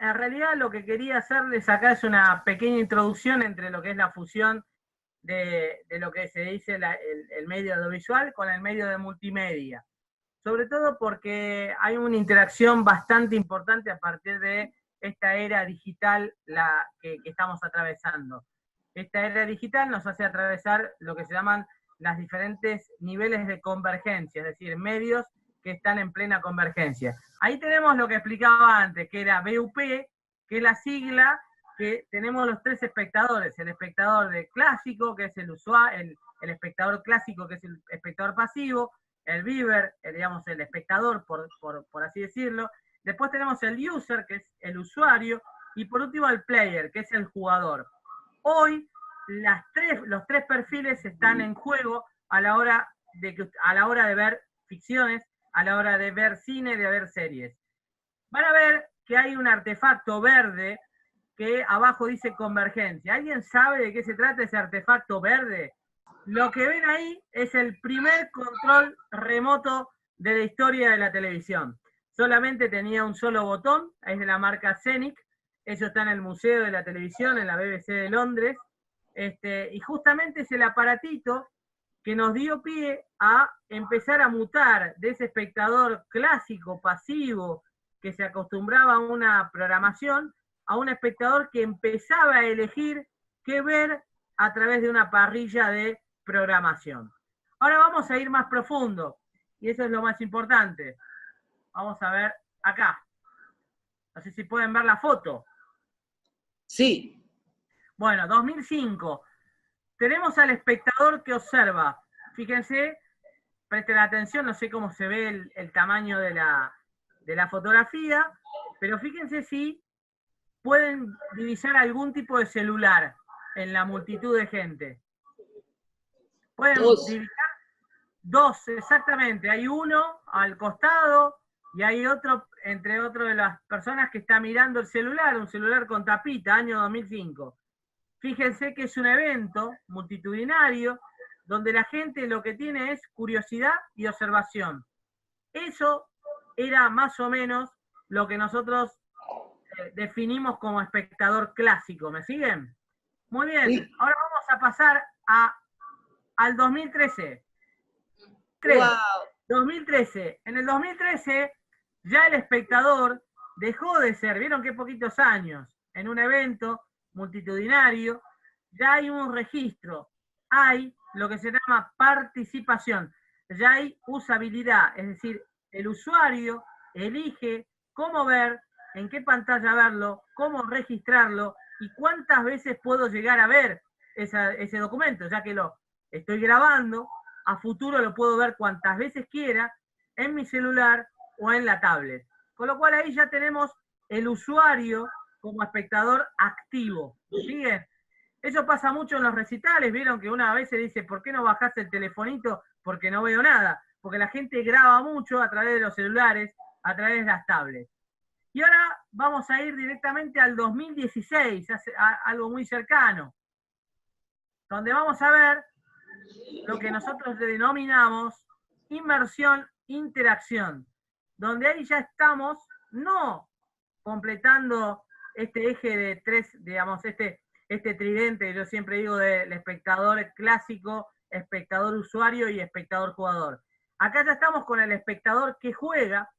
en realidad lo que quería hacerles acá es una pequeña introducción entre lo que es la fusión de lo que se dice el medio audiovisual con el medio de multimedia. Sobre todo porque hay una interacción bastante importante a partir de esta era digital que estamos atravesando. Esta era digital nos hace atravesar lo que se llaman los diferentes niveles de convergencia, es decir, medios que están en plena convergencia. Ahí tenemos lo que explicaba antes, que era BUP, que es la sigla que tenemos los tres espectadores, el espectador de clásico, que es el usuario, el espectador clásico, que es el espectador pasivo, el viewer, digamos el espectador, por así decirlo. Después tenemos el user, que es el usuario, y por último el player, que es el jugador. Hoy los tres perfiles están en juego a la hora de ver ficciones, a la hora de ver cine, de ver series. Van a ver que hay un artefacto verde que abajo dice convergencia. ¿Alguien sabe de qué se trata ese artefacto verde? Lo que ven ahí es el primer control remoto de la historia de la televisión. Solamente tenía un solo botón, es de la marca Scenic, eso está en el Museo de la Televisión, en la BBC de Londres, y justamente es el aparatito que nos dio pie a empezar a mutar de ese espectador clásico, pasivo, que se acostumbraba a una programación, a un espectador que empezaba a elegir qué ver a través de una parrilla de programación. Ahora vamos a ir más profundo, y eso es lo más importante. Vamos a ver acá. No sé si pueden ver la foto. Sí. Bueno, 2005. Tenemos al espectador que observa. Fíjense, presten atención, no sé cómo se ve el tamaño de la fotografía, pero fíjense si pueden divisar algún tipo de celular en la multitud de gente. Pueden divisar dos, exactamente. Hay uno al costado y hay otro, entre otros de las personas que está mirando el celular, un celular con tapita, año 2005. Fíjense que es un evento multitudinario donde la gente lo que tiene es curiosidad y observación. Eso era más o menos lo que nosotros definimos como espectador clásico. ¿Me siguen? Muy bien. Sí. Ahora vamos a pasar al 2013. Wow. 2013. En el 2013 ya el espectador dejó de ser, vieron qué poquitos años, en un evento multitudinario, ya hay un registro, hay lo que se llama participación, ya hay usabilidad, es decir, el usuario elige cómo ver, en qué pantalla verlo, cómo registrarlo y cuántas veces puedo llegar a ver ese documento, ya que lo estoy grabando, a futuro lo puedo ver cuantas veces quiera en mi celular o en la tablet. Con lo cual ahí ya tenemos el usuario como espectador activo. ¿Siguen? Eso pasa mucho en los recitales, vieron que una vez se dice, ¿por qué no bajás el telefonito? Porque no veo nada. Porque la gente graba mucho a través de los celulares, a través de las tablets. Y ahora vamos a ir directamente al 2016, algo muy cercano, donde vamos a ver lo que nosotros denominamos inmersión-interacción, donde ahí ya estamos no completando este eje de tres, digamos, este tridente, yo siempre digo, del espectador clásico, espectador usuario y espectador jugador. Acá ya estamos con el espectador que juega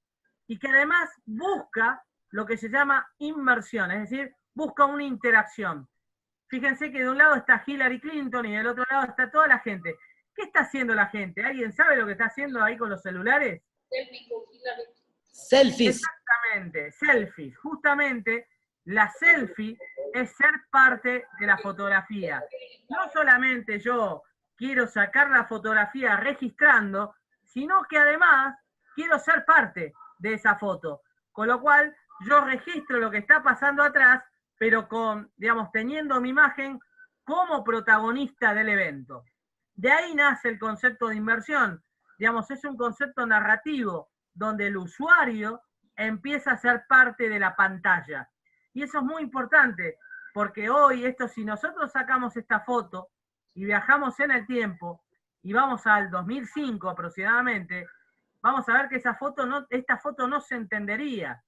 y que además busca lo que se llama inmersión, es decir, busca una interacción. Fíjense que de un lado está Hillary Clinton y del otro lado está toda la gente. ¿Qué está haciendo la gente? ¿Alguien sabe lo que está haciendo ahí con los celulares? Selfies. Exactamente, selfies. Justamente la selfie es ser parte de la fotografía. No solamente yo quiero sacar la fotografía registrando, sino que además quiero ser parte de esa foto. Con lo cual yo registro lo que está pasando atrás, pero digamos, teniendo mi imagen como protagonista del evento. De ahí nace el concepto de inmersión. Digamos, es un concepto narrativo donde el usuario empieza a ser parte de la pantalla. Y eso es muy importante, porque hoy si nosotros sacamos esta foto y viajamos en el tiempo y vamos al 2005 aproximadamente, vamos a ver que esta foto no se entendería.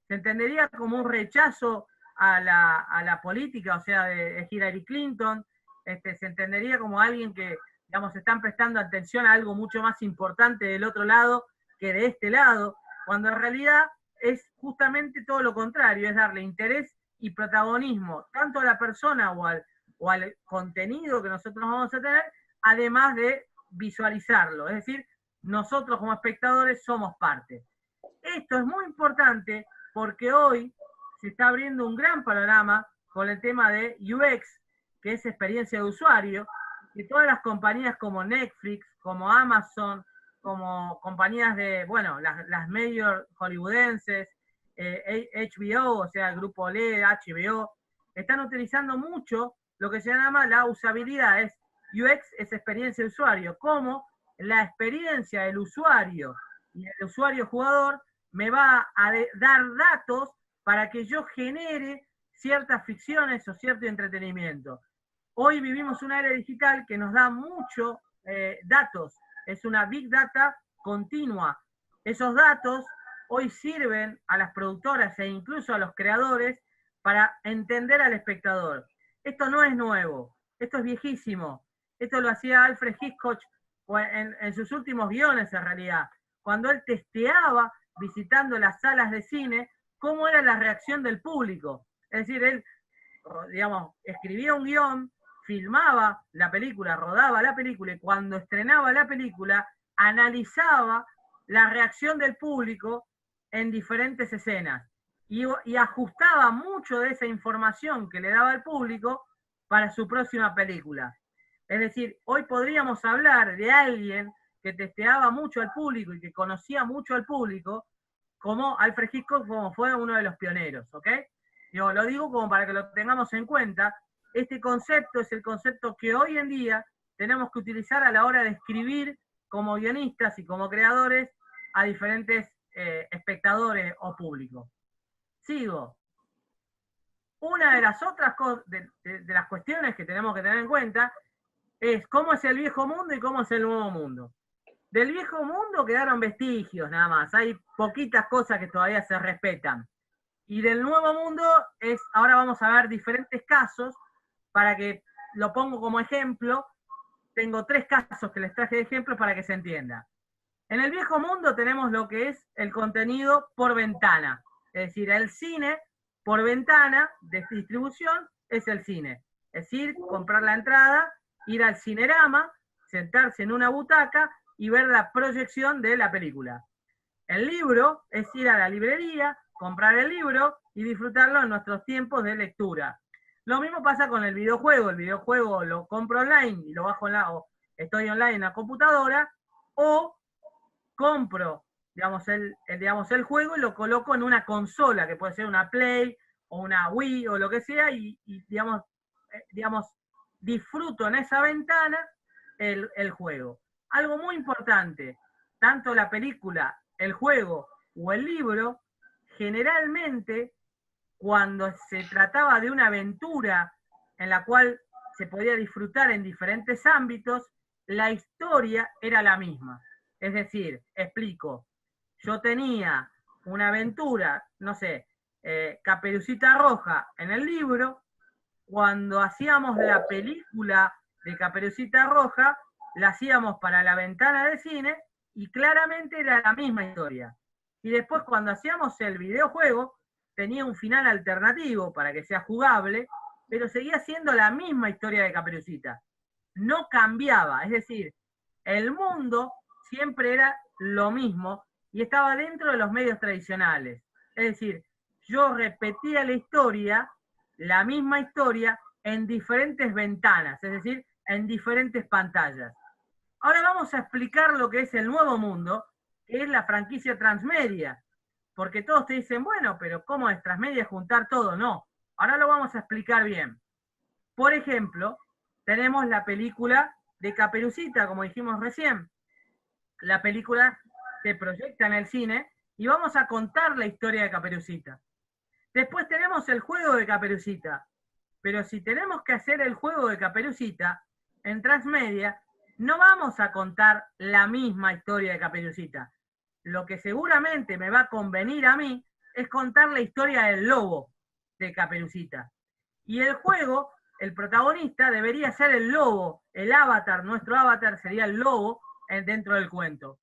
se entendería como un rechazo a la política, o sea, de Hillary Clinton, se entendería como alguien que, digamos, están prestando atención a algo mucho más importante del otro lado que de este lado, cuando en realidad es justamente todo lo contrario, es darle interés y protagonismo tanto a la persona o al contenido que nosotros vamos a tener, además de visualizarlo, es decir, nosotros como espectadores somos parte. Esto es muy importante porque hoy se está abriendo un gran panorama con el tema de UX, que es experiencia de usuario, y todas las compañías como Netflix, como Amazon, como compañías de, bueno, las major hollywoodenses, HBO, o sea, el grupo OLED, HBO, están utilizando mucho lo que se llama la usabilidad, es UX es experiencia de usuario, como la experiencia del usuario y el usuario jugador me va a dar datos para que yo genere ciertas ficciones o cierto entretenimiento. Hoy vivimos una era digital que nos da mucho datos, es una big data continua. Esos datos hoy sirven a las productoras e incluso a los creadores para entender al espectador. Esto no es nuevo, esto es viejísimo. Esto lo hacía Alfred Hitchcock en sus últimos guiones, en realidad, cuando él testeaba, visitando las salas de cine, cómo era la reacción del público. Es decir, él, digamos, escribía un guión, filmaba la película, rodaba la película, y cuando estrenaba la película, analizaba la reacción del público en diferentes escenas. Y ajustaba mucho de esa información que le daba al público para su próxima película. Es decir, hoy podríamos hablar de alguien que testeaba mucho al público y que conocía mucho al público, como Alfred Hitchcock, como fue uno de los pioneros, ¿ok? Yo lo digo como para que lo tengamos en cuenta. Este concepto es el concepto que hoy en día tenemos que utilizar a la hora de escribir como guionistas y como creadores a diferentes espectadores o públicos. Sigo. Una de las otras de las cuestiones que tenemos que tener en cuenta es cómo es el viejo mundo y cómo es el nuevo mundo. Del viejo mundo quedaron vestigios nada más, hay poquitas cosas que todavía se respetan. Y del nuevo mundo ahora vamos a ver diferentes casos, para que lo pongo como ejemplo. Tengo 3 casos que les traje de ejemplo para que se entienda. En el viejo mundo tenemos lo que es el contenido por ventana, es decir, el cine por ventana de distribución es el cine. Es decir, comprar la entrada, ir al cinerama, sentarse en una butaca y ver la proyección de la película. El libro es ir a la librería, comprar el libro y disfrutarlo en nuestros tiempos de lectura. Lo mismo pasa con el videojuego lo compro online y lo bajo o estoy online en la computadora, o compro, digamos, el juego y lo coloco en una consola, que puede ser una Play o una Wii o lo que sea, y digamos, disfruto en esa ventana el juego. Algo muy importante, tanto la película, el juego o el libro, generalmente cuando se trataba de una aventura en la cual se podía disfrutar en diferentes ámbitos, la historia era la misma. Es decir, explico, yo tenía una aventura, no sé, Caperucita Roja en el libro, cuando hacíamos la película de Caperucita Roja, la hacíamos para la ventana de cine y claramente era la misma historia. Y después cuando hacíamos el videojuego, tenía un final alternativo para que sea jugable, pero seguía siendo la misma historia de Caperucita. No cambiaba, es decir, el mundo siempre era lo mismo y estaba dentro de los medios tradicionales. Es decir, yo repetía la misma historia, en diferentes ventanas, es decir, en diferentes pantallas. Ahora vamos a explicar lo que es el nuevo mundo, que es la franquicia transmedia. Porque todos te dicen, bueno, pero ¿cómo es transmedia juntar todo? No, ahora lo vamos a explicar bien. Por ejemplo, tenemos la película de Caperucita, como dijimos recién. La película se proyecta en el cine y vamos a contar la historia de Caperucita. Después tenemos el juego de Caperucita. Pero si tenemos que hacer el juego de Caperucita en transmedia, no vamos a contar la misma historia de Caperucita. Lo que seguramente me va a convenir a mí es contar la historia del lobo de Caperucita. Y el juego, el protagonista debería ser el lobo, el avatar, nuestro avatar sería el lobo dentro del cuento.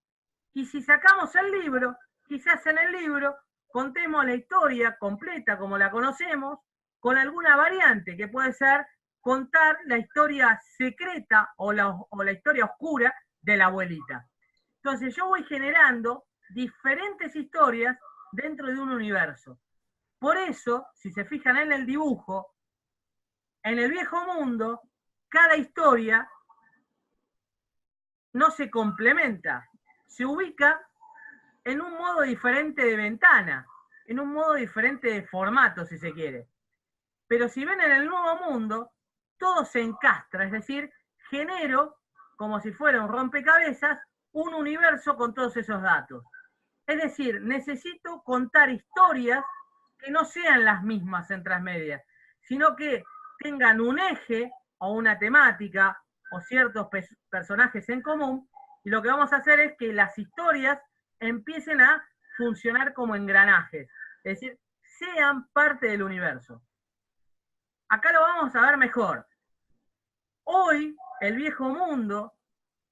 Y si sacamos el libro, quizás en el libro contemos la historia completa como la conocemos, con alguna variante, que puede ser contar la historia secreta o la historia oscura de la abuelita. Entonces yo voy generando diferentes historias dentro de un universo. Por eso, si se fijan en el dibujo, en el viejo mundo, cada historia no se complementa, se ubica en un modo diferente de ventana, en un modo diferente de formato, si se quiere. Pero si ven en el nuevo mundo, todo se encastra, es decir, genero, como si fuera un rompecabezas, un universo con todos esos datos. Es decir, necesito contar historias que no sean las mismas en transmedia, sino que tengan un eje o una temática o ciertos personajes en común, y lo que vamos a hacer es que las historias empiecen a funcionar como engranajes, es decir, sean parte del universo. Acá lo vamos a ver mejor. Hoy, el viejo mundo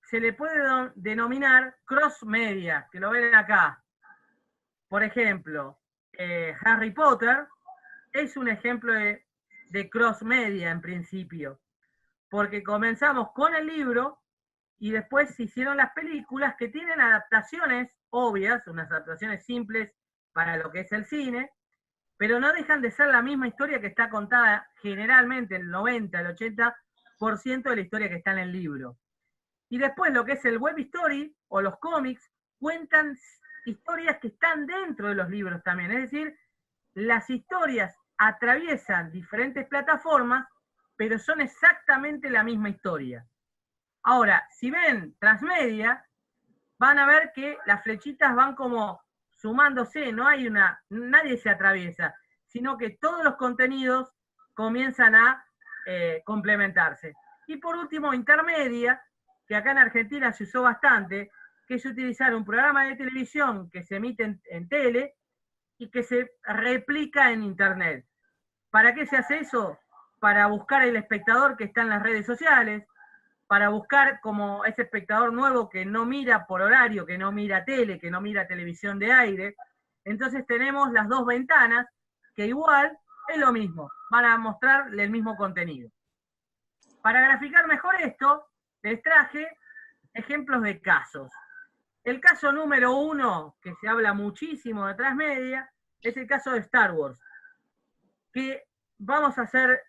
se le puede denominar cross-media, que lo ven acá. Por ejemplo, Harry Potter es un ejemplo de cross-media en principio, porque comenzamos con el libro y después se hicieron las películas que tienen adaptaciones obvias, unas adaptaciones simples para lo que es el cine, pero no dejan de ser la misma historia que está contada generalmente el 90, el 80% de la historia que está en el libro. Y después lo que es el web story o los cómics cuentan historias que están dentro de los libros también. Es decir, las historias atraviesan diferentes plataformas, pero son exactamente la misma historia. Ahora, si ven transmedia, van a ver que las flechitas van como sumándose, no hay nadie se atraviesa, sino que todos los contenidos comienzan a complementarse. Y por último, intermedia, que acá en Argentina se usó bastante, que es utilizar un programa de televisión que se emite en tele y que se replica en internet. ¿Para qué se hace eso? Para buscar el espectador que está en las redes sociales, para buscar como ese espectador nuevo que no mira por horario, que no mira tele, que no mira televisión de aire. Entonces tenemos las dos ventanas, que igual es lo mismo, van a mostrar el mismo contenido. Para graficar mejor esto, les traje ejemplos de casos. El caso número 1, que se habla muchísimo de transmedia, es el caso de Star Wars, que vamos a ser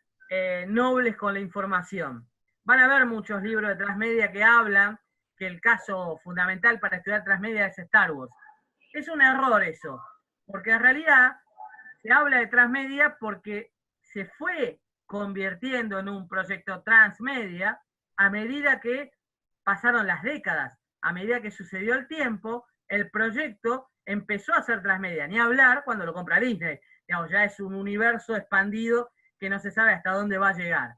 nobles con la información. Van a haber muchos libros de transmedia que hablan que el caso fundamental para estudiar transmedia es Star Wars. Es un error eso, porque en realidad se habla de transmedia porque se fue convirtiendo en un proyecto transmedia a medida que pasaron las décadas, a medida que sucedió el tiempo, el proyecto empezó a ser transmedia, ni hablar cuando lo compra Disney. Digamos, ya es un universo expandido que no se sabe hasta dónde va a llegar.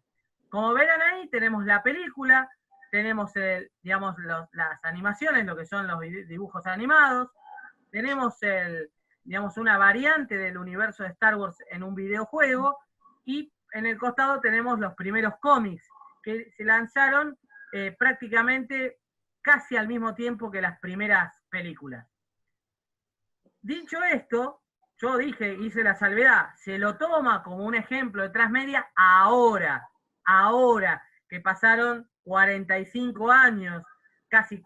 Como verán ahí, tenemos la película, tenemos digamos, las animaciones, lo que son los dibujos animados, tenemos digamos, una variante del universo de Star Wars en un videojuego, y en el costado tenemos los primeros cómics que se lanzaron prácticamente casi al mismo tiempo que las primeras películas. Dicho esto, yo hice la salvedad, se lo toma como un ejemplo de transmedia ahora que pasaron 45 años, casi,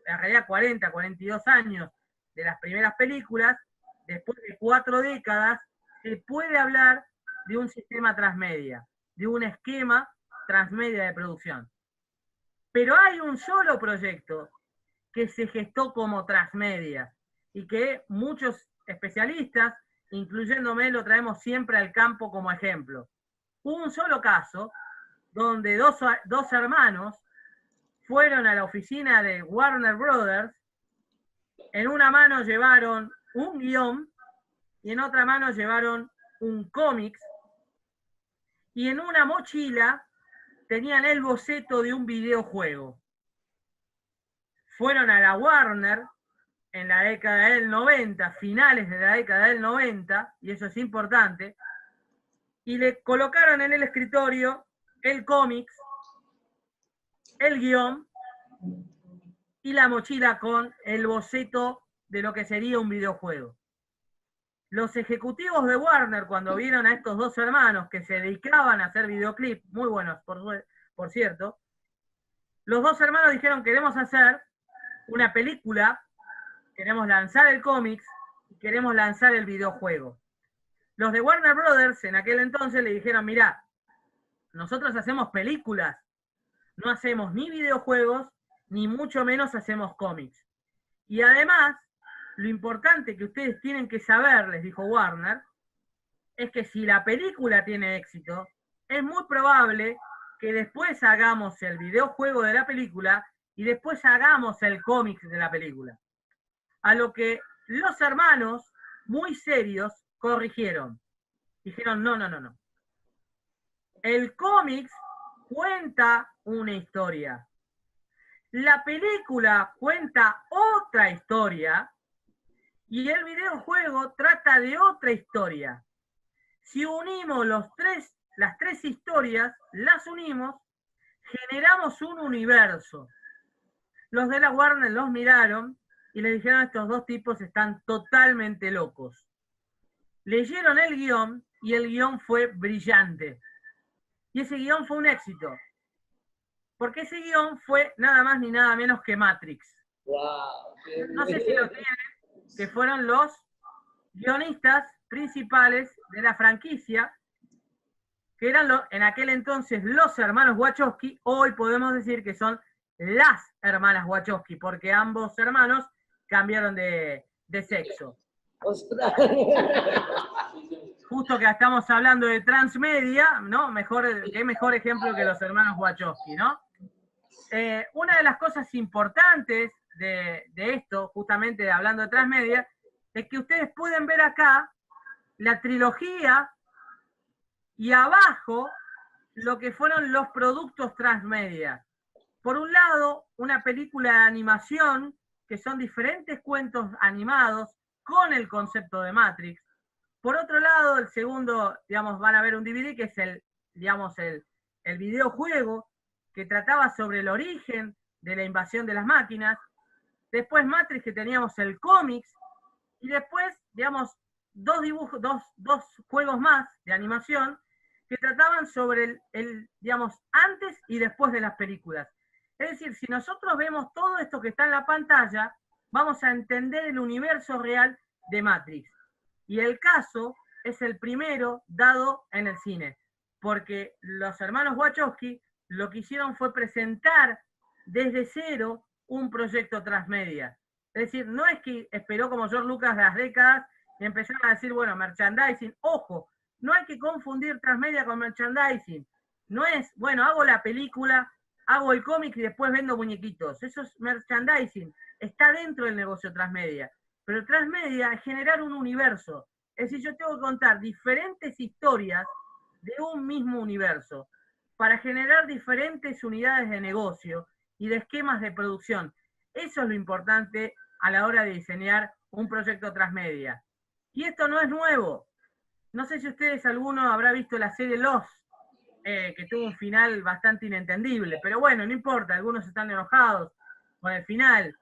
en realidad 40, 42 años de las primeras películas, después de 4 décadas, se puede hablar de un sistema transmedia, de un esquema transmedia de producción. Pero hay un solo proyecto que se gestó como transmedia y que muchos especialistas, incluyéndome, lo traemos siempre al campo como ejemplo. Hubo un solo caso donde dos hermanos fueron a la oficina de Warner Brothers, en una mano llevaron un guión y en otra mano llevaron un cómic, y en una mochila tenían el boceto de un videojuego. Fueron a la Warner, en la década del 90, finales de la década del 90, y eso es importante, y le colocaron en el escritorio el cómics, el guión y la mochila con el boceto de lo que sería un videojuego. Los ejecutivos de Warner, cuando vieron a estos dos hermanos que se dedicaban a hacer videoclips, muy buenos por cierto, los dos hermanos dijeron: queremos hacer una película, queremos lanzar el cómics y queremos lanzar el videojuego. Los de Warner Brothers en aquel entonces le dijeron: mirá, nosotros hacemos películas, no hacemos ni videojuegos, ni mucho menos hacemos cómics. Y además, lo importante que ustedes tienen que saber, les dijo Warner, es que si la película tiene éxito, es muy probable que después hagamos el videojuego de la película y después hagamos el cómic de la película. A lo que los hermanos, muy serios, corrigieron. Dijeron: no. El cómic cuenta una historia. La película cuenta otra historia y el videojuego trata de otra historia. Si unimos las tres historias, las unimos, generamos un universo. Los de la Warner los miraron y le dijeron: estos dos tipos están totalmente locos. Leyeron el guión y el guión fue brillante. Y ese guión fue un éxito. Porque ese guión fue nada más ni nada menos que Matrix. Wow. No sé si lo tienen, que fueron los guionistas principales de la franquicia, que eran en aquel entonces los hermanos Wachowski. Hoy podemos decir que son las hermanas Wachowski, porque ambos hermanos cambiaron de sexo. Ostras. Justo que estamos hablando de transmedia, ¿no? Qué mejor ejemplo que los hermanos Wachowski, ¿no? Una de las cosas importantes de esto, justamente hablando de transmedia, es que ustedes pueden ver acá la trilogía y abajo lo que fueron los productos transmedia. Por un lado, una película de animación, que son diferentes cuentos animados con el concepto de Matrix. Por otro lado, el segundo, digamos, van a ver un DVD que es el videojuego, que trataba sobre el origen de la invasión de las máquinas. Después Matrix, que teníamos el cómics, y después, digamos, dos juegos más de animación que trataban sobre digamos, antes y después de las películas. Es decir, si nosotros vemos todo esto que está en la pantalla, vamos a entender el universo real de Matrix. Y el caso es el primero dado en el cine, porque los hermanos Wachowski lo que hicieron fue presentar desde cero un proyecto transmedia. Es decir, no es que esperó como George Lucas de las décadas y empezaron a decir: bueno, merchandising. Ojo, no hay que confundir transmedia con merchandising. No es, bueno, hago la película, hago el cómic y después vendo muñequitos. Eso es merchandising. Está dentro del negocio transmedia. Pero transmedia es generar un universo. Es decir, yo tengo que contar diferentes historias de un mismo universo para generar diferentes unidades de negocio y de esquemas de producción. Eso es lo importante a la hora de diseñar un proyecto transmedia. Y esto no es nuevo. No sé si ustedes, alguno habrá visto la serie Lost, que tuvo un final bastante inentendible, pero bueno, no importa, algunos están enojados con el final.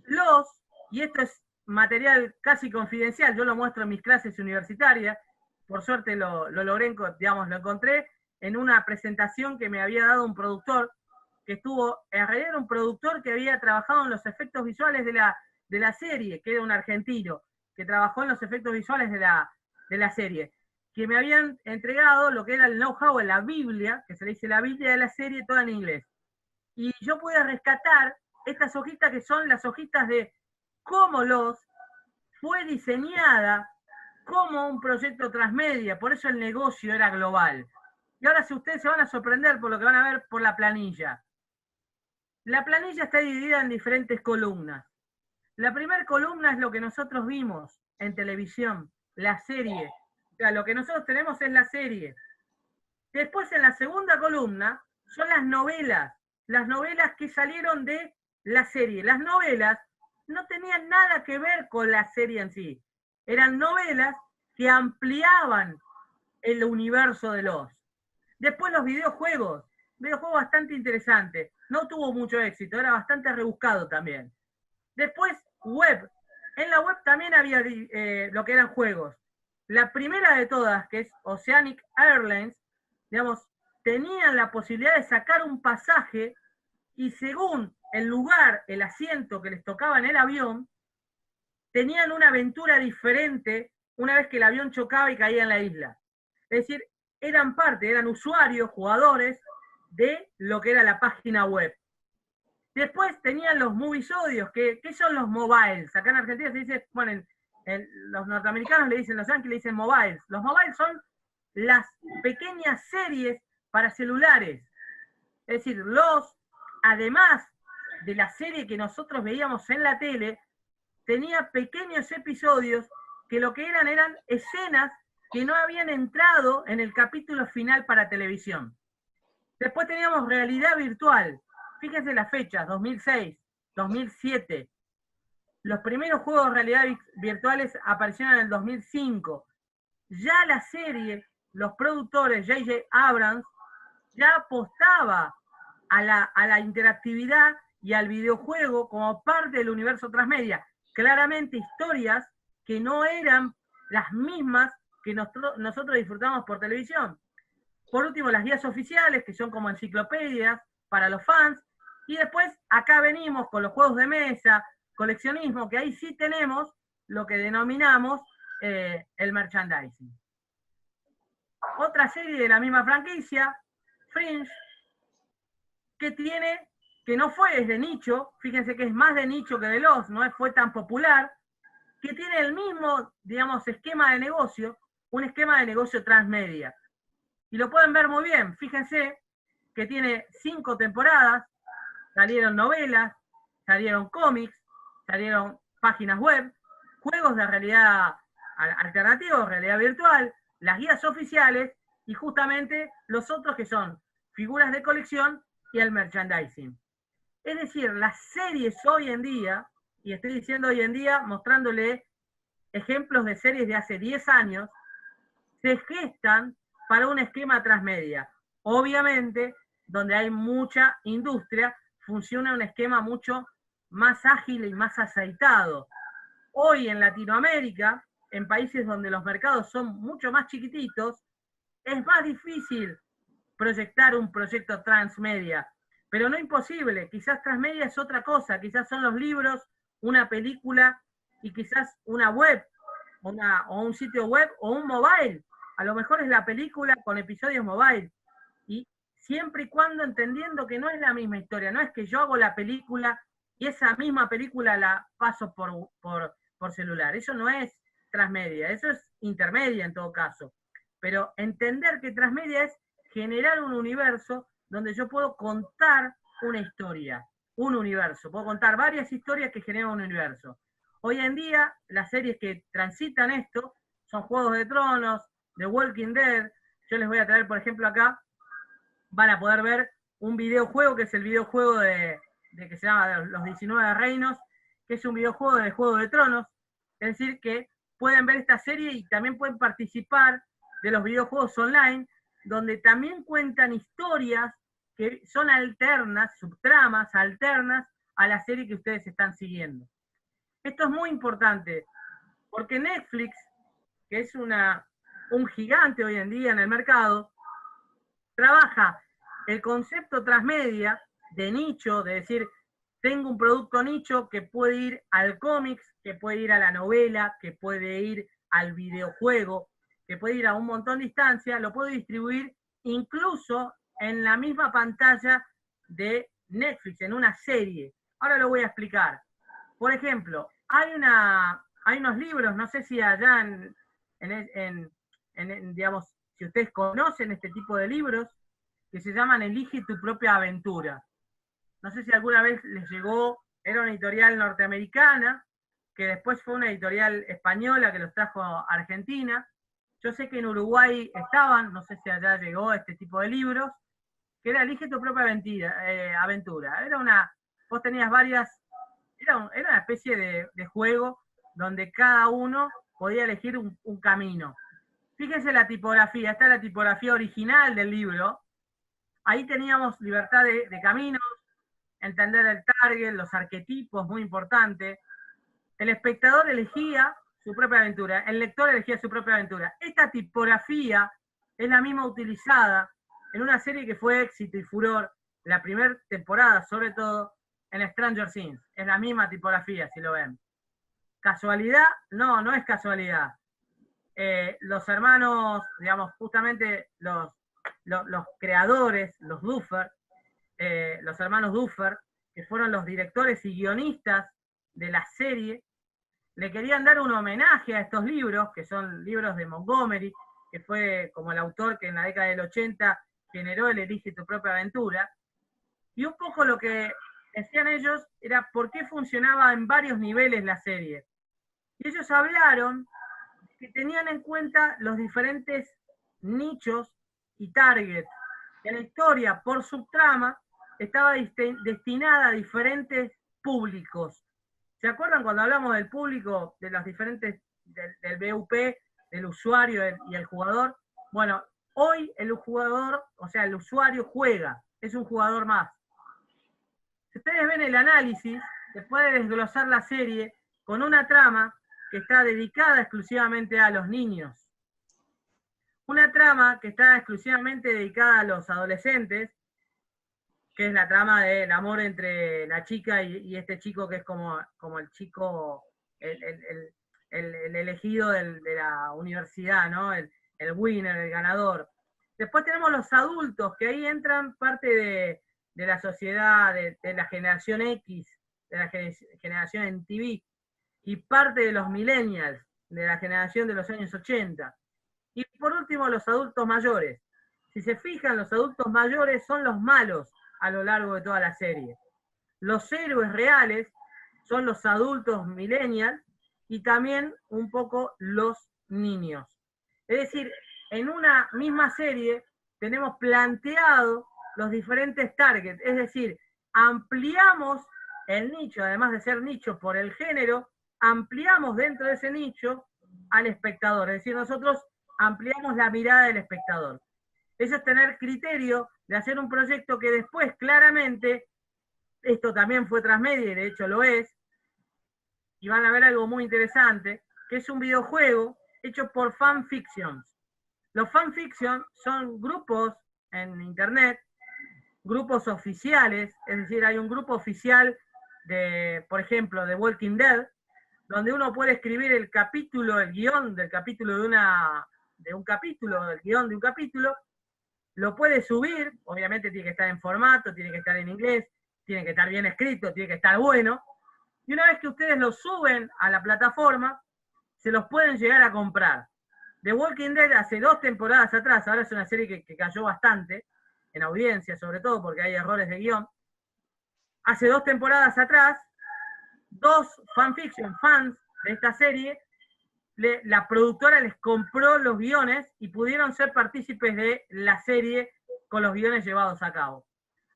Lost, y esto es material casi confidencial, yo lo muestro en mis clases universitarias, por suerte lo logré, digamos, lo encontré en una presentación que me había dado un productor, que estuvo, en realidad era un productor que había trabajado en los efectos visuales de la serie, que era un argentino, que trabajó en los efectos visuales de la serie, que me habían entregado lo que era el know-how en la Biblia, que se le dice la Biblia de la serie, toda en inglés. Y yo pude rescatar estas hojitas, que son las hojitas de cómo fue diseñada como un proyecto transmedia, por eso el negocio era global. Y ahora, si ustedes se van a sorprender por lo que van a ver por la planilla. La planilla está dividida en diferentes columnas. La primera columna es lo que nosotros vimos en televisión, la serie. O sea, lo que nosotros tenemos es la serie. Después, en la segunda columna, son las novelas que salieron de la serie. Las novelas no tenían nada que ver con la serie en sí. Eran novelas que ampliaban el universo de Lost. Después los videojuegos bastante interesante. No tuvo mucho éxito, era bastante rebuscado también. Después, web. En la web también había lo que eran juegos. La primera de todas, que es Oceanic Airlines, digamos, tenían la posibilidad de sacar un pasaje y según el lugar, el asiento que les tocaba en el avión, tenían una aventura diferente una vez que el avión chocaba y caía en la isla. Es decir, eran parte, eran usuarios, jugadores de lo que era la página web. Después tenían los movisodios, ¿qué son los mobiles? Acá en Argentina se dice, bueno, los norteamericanos le dicen, los yankees le dicen mobiles. Los mobiles son las pequeñas series para celulares. Es decir, además de la serie que nosotros veíamos en la tele, tenía pequeños episodios que lo que eran escenas que no habían entrado en el capítulo final para televisión. Después teníamos realidad virtual. Fíjense las fechas, 2006, 2007. Los primeros juegos de realidad virtuales aparecieron en el 2005. Ya la serie, los productores, J.J. Abrams, ya apostaba a la interactividad y al videojuego como parte del universo transmedia. Claramente historias que no eran las mismas que nosotros disfrutamos por televisión. Por último, las guías oficiales, que son como enciclopedias para los fans. Y después, acá venimos con los juegos de mesa, coleccionismo, que ahí sí tenemos lo que denominamos el merchandising. Otra serie de la misma franquicia, Fringe, que no fue de nicho, fíjense que es más de nicho que de Lost, no fue tan popular, que tiene el mismo, digamos, esquema de negocio, un esquema de negocio transmedia. Y lo pueden ver muy bien, fíjense que tiene 5 temporadas, salieron novelas, salieron cómics, salieron páginas web, juegos de realidad alternativos, realidad virtual, las guías oficiales y justamente los otros que son figuras de colección y el merchandising. Es decir, las series hoy en día, y estoy diciendo hoy en día mostrándole ejemplos de series de hace 10 años, se gestan para un esquema transmedia. Obviamente, donde hay mucha industria, funciona un esquema mucho más ágil y más aceitado. Hoy en Latinoamérica, en países donde los mercados son mucho más chiquititos, es más difícil proyectar un proyecto transmedia, pero no imposible. Quizás transmedia es otra cosa, quizás son los libros, una película y quizás una web, o un sitio web o un mobile. A lo mejor es la película con episodios mobile. Y siempre y cuando entendiendo que no es la misma historia, no es que yo hago la película y esa misma película la paso por celular. Eso no es transmedia, eso es intermedia en todo caso. Pero entender que transmedia es generar un universo donde yo puedo contar una historia, un universo. Puedo contar varias historias que generan un universo. Hoy en día, las series que transitan esto son Juegos de Tronos, The Walking Dead. Yo les voy a traer, por ejemplo, acá, van a poder ver un videojuego, que es el videojuego de que se llama Los 19 Reinos, que es un videojuego de Juego de Tronos. Es decir, que pueden ver esta serie y también pueden participar de los videojuegos online, donde también cuentan historias que son alternas, subtramas alternas a la serie que ustedes están siguiendo. Esto es muy importante, porque Netflix, que es un gigante hoy en día en el mercado, trabaja el concepto transmedia de nicho, de decir, tengo un producto nicho que puede ir al cómics, que puede ir a la novela, que puede ir al videojuego, que puede ir a un montón de instancias, lo puedo distribuir incluso en la misma pantalla de Netflix, en una serie. Ahora lo voy a explicar. Por ejemplo, hay unos libros, no sé si allá digamos, si ustedes conocen este tipo de libros, que se llaman Elige tu propia aventura. No sé si alguna vez les llegó, era una editorial norteamericana, que después fue una editorial española que los trajo a Argentina. Yo sé que en Uruguay estaban, no sé si allá llegó este tipo de libros, que era Elige tu propia aventura. Era vos tenías varias era una especie de juego donde cada uno podía elegir un camino. Fíjense la tipografía, esta es la tipografía original del libro. Ahí teníamos libertad de caminos, entender el target, los arquetipos, muy importante. El espectador elegía su propia aventura, el lector elegía su propia aventura. Esta tipografía es la misma utilizada en una serie que fue éxito y furor, la primera temporada, sobre todo, en Stranger Things. Es la misma tipografía, si lo ven. ¿Casualidad? No, no es casualidad. Los hermanos, digamos, justamente los creadores, los Duffer, los hermanos Duffer, que fueron los directores y guionistas de la serie, le querían dar un homenaje a estos libros, que son libros de Montgomery, que fue como el autor que en la década del 80 generó el Elige tu propia aventura. Y un poco lo que decían ellos era por qué funcionaba en varios niveles la serie. Y ellos hablaron que tenían en cuenta los diferentes nichos y targets. Que la historia, por subtrama, estaba destinada a diferentes públicos. ¿Se acuerdan cuando hablamos del público, de los diferentes, del BUP, del usuario y el jugador? Bueno, hoy el jugador, o sea, el usuario juega, es un jugador más. Si ustedes ven el análisis, se puede desglosar la serie con una trama que está dedicada exclusivamente a los niños. Una trama que está exclusivamente dedicada a los adolescentes, que es la trama del amor entre la chica y este chico que es como el chico, el elegido de la universidad, ¿no? El winner, el ganador. Después tenemos los adultos, que ahí entran parte de la sociedad, de la generación X, de la generación en TV, y parte de los millennials, de la generación de los años 80. Y por último, los adultos mayores. Si se fijan, los adultos mayores son los malos a lo largo de toda la serie. Los héroes reales son los adultos millennials y también un poco los niños. Es decir, en una misma serie tenemos planteado los diferentes targets, es decir, ampliamos el nicho, además de ser nicho por el género, ampliamos dentro de ese nicho al espectador, es decir, nosotros ampliamos la mirada del espectador. Eso es tener criterio de hacer un proyecto que después claramente, esto también fue transmedia y de hecho lo es, y van a ver algo muy interesante, que es un videojuego hecho por fanfictions. Los fanfictions son grupos en internet, grupos oficiales, es decir, hay un grupo oficial de, por ejemplo, de Walking Dead, donde uno puede escribir el capítulo, el guión del capítulo de un capítulo, el guión de un capítulo, lo puede subir, obviamente tiene que estar en formato, tiene que estar en inglés, tiene que estar bien escrito, tiene que estar bueno, y una vez que ustedes lo suben a la plataforma, se los pueden llegar a comprar. The Walking Dead hace 2 temporadas atrás, ahora es una serie que cayó bastante, en audiencia sobre todo porque hay errores de guión, hace 2 temporadas atrás, 2 fanfiction fans de esta serie, la productora les compró los guiones y pudieron ser partícipes de la serie con los guiones llevados a cabo.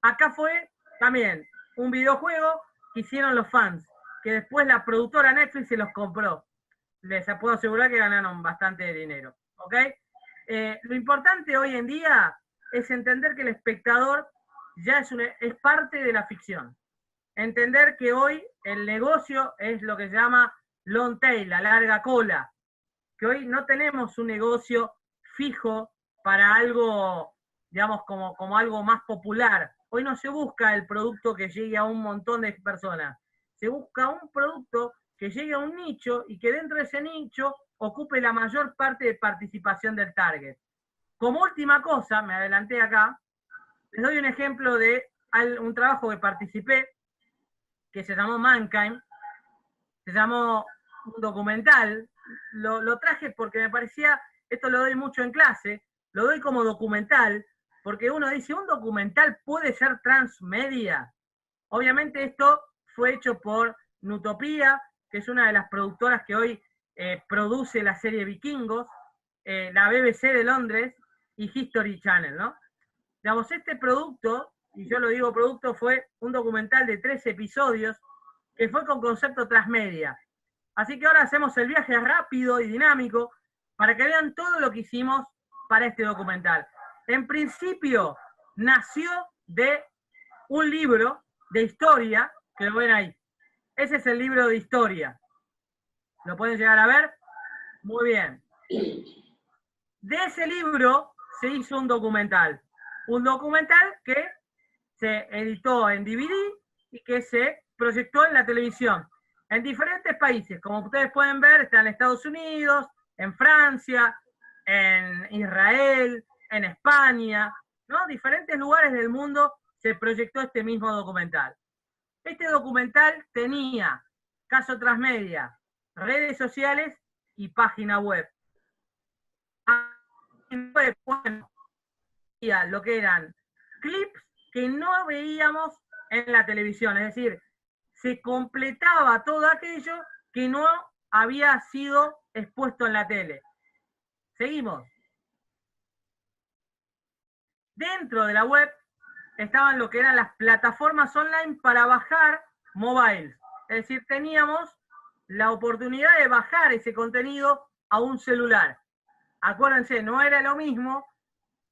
Acá fue también un videojuego que hicieron los fans, que después la productora Netflix se los compró. Les puedo asegurar que ganaron bastante dinero. ¿Ok? Lo importante hoy en día es entender que el espectador ya es parte de la ficción. Entender que hoy el negocio es lo que se llama long tail, la larga cola, que hoy no tenemos un negocio fijo para algo, digamos, como algo más popular. Hoy no se busca el producto que llegue a un montón de personas, se busca un producto que llegue a un nicho y que dentro de ese nicho ocupe la mayor parte de participación del target. Como última cosa, me adelanté acá, les doy un ejemplo de un trabajo que participé, que se llamó Mankind, se llamó un documental, lo traje porque me parecía, esto lo doy mucho en clase, lo doy como documental, porque uno dice, ¿un documental puede ser transmedia? Obviamente esto fue hecho por Nutopía, que es una de las productoras que hoy produce la serie Vikingos, la BBC de Londres y History Channel, ¿no? Digamos, este producto, y yo lo digo producto, fue un documental de 3 episodios que fue con concepto transmedia. Así que ahora hacemos el viaje rápido y dinámico para que vean todo lo que hicimos para este documental. En principio, nació de un libro de historia, que lo ven ahí. Ese es el libro de historia. ¿Lo pueden llegar a ver? Muy bien. De ese libro se hizo un documental. Un documental que se editó en DVD y que se proyectó en la televisión. En diferentes países, como ustedes pueden ver, está en Estados Unidos, en Francia, en Israel, en España, ¿no? Diferentes lugares del mundo se proyectó este mismo documental. Este documental tenía caso transmedia, redes sociales y página web. Bueno, lo que eran clips que no veíamos en la televisión, es decir, se completaba todo aquello que no había sido expuesto en la tele. Seguimos. Dentro de la web estaban lo que eran las plataformas online para bajar mobile. Es decir, teníamos la oportunidad de bajar ese contenido a un celular. Acuérdense, no era lo mismo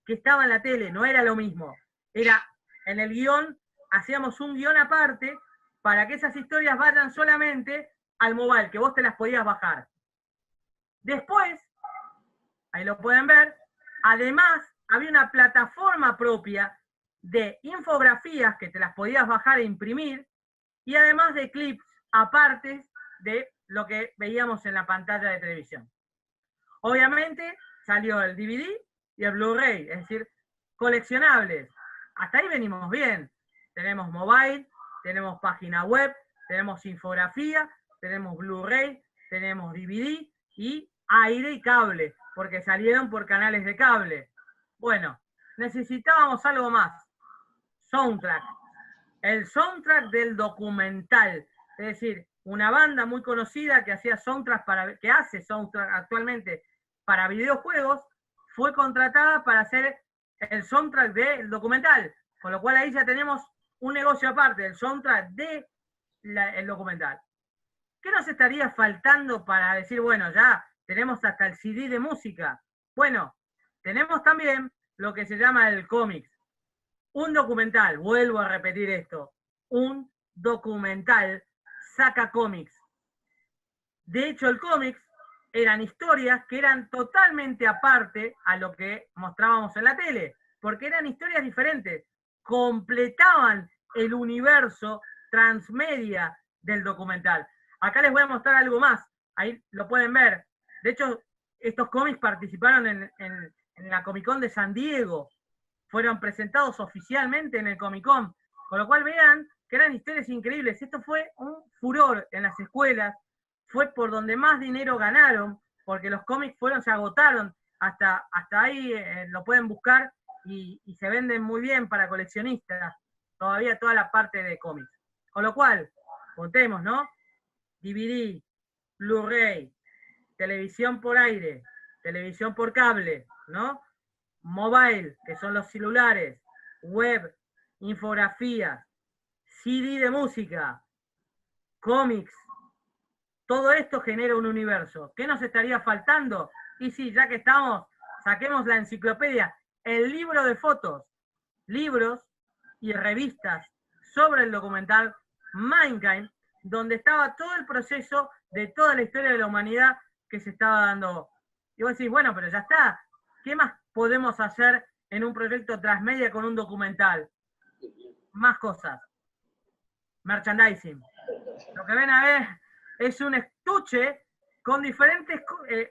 que estaba en la tele, no era lo mismo. Era en el guión, hacíamos un guión aparte para que esas historias vayan solamente al mobile, que vos te las podías bajar. Después, ahí lo pueden ver, además había una plataforma propia de infografías que te las podías bajar e imprimir, y además de clips aparte de lo que veíamos en la pantalla de televisión. Obviamente salió el DVD y el Blu-ray, es decir, coleccionables. Hasta ahí venimos bien. Tenemos mobile, tenemos página web, tenemos infografía, tenemos Blu-ray, tenemos DVD y aire y cable, porque salieron por canales de cable. Bueno, necesitábamos algo más. Soundtrack. El soundtrack del documental. Es decir, una banda muy conocida que hacía soundtrack que hace soundtrack actualmente para videojuegos, fue contratada para hacer el soundtrack del documental. Con lo cual ahí ya tenemos un negocio aparte, el soundtrack del documental. ¿Qué nos estaría faltando para decir, bueno, ya tenemos hasta el CD de música? Bueno, tenemos también lo que se llama el cómic. Un documental, vuelvo a repetir esto, un documental saca cómics. De hecho, el cómic eran historias que eran totalmente aparte a lo que mostrábamos en la tele, porque eran historias diferentes, completaban el universo transmedia del documental. Acá les voy a mostrar algo más, ahí lo pueden ver. De hecho, estos cómics participaron en la Comic Con de San Diego, fueron presentados oficialmente en el Comic Con, con lo cual vean que eran historias increíbles. Esto fue un furor en las escuelas, fue por donde más dinero ganaron, porque los cómics se agotaron, hasta ahí lo pueden buscar y se venden muy bien para coleccionistas, todavía toda la parte de cómics. Con lo cual, contemos, ¿no? DVD, Blu-ray, televisión por aire, televisión por cable, ¿no? Mobile, que son los celulares, web, infografías, CD de música, cómics. Todo esto genera un universo. ¿Qué nos estaría faltando? Y sí, ya que estamos, saquemos la enciclopedia, el libro de fotos, libros y revistas sobre el documental Mankind, donde estaba todo el proceso de toda la historia de la humanidad que se estaba dando. Y vos decís, bueno, pero ya está, ¿qué más podemos hacer en un proyecto transmedia con un documental? Más cosas. Merchandising. Lo que ven a ver es un estuche con diferentes,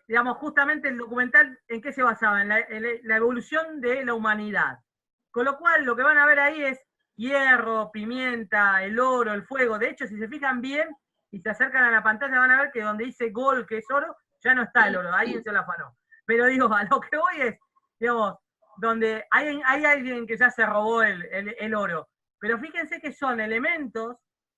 digamos, justamente el documental, ¿en qué se basaba? En la evolución de la humanidad. Con lo cual, lo que van a ver ahí es hierro, pimienta, el oro, el fuego. De hecho, si se fijan bien y se acercan a la pantalla, van a ver que donde dice gold, que es oro, ya no está el oro, alguien se lo afanó. Pero digo, a lo que voy es, digamos, donde hay alguien que ya se robó el oro. Pero fíjense que son elementos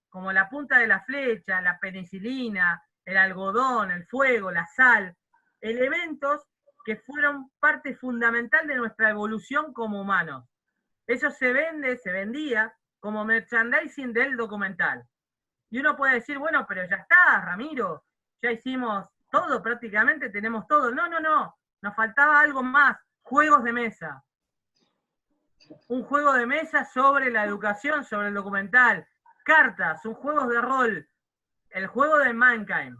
como la punta de la flecha, la penicilina, el algodón, el fuego, la sal, elementos que fueron parte fundamental de nuestra evolución como humanos. Eso se vendía como merchandising del documental. Y uno puede decir, bueno, pero ya está, Ramiro, ya hicimos todo prácticamente, tenemos todo. No, no, no, nos faltaba algo más, juegos de mesa. Un juego de mesa sobre la educación, sobre el documental, cartas, un juego de rol, el juego de Mankind.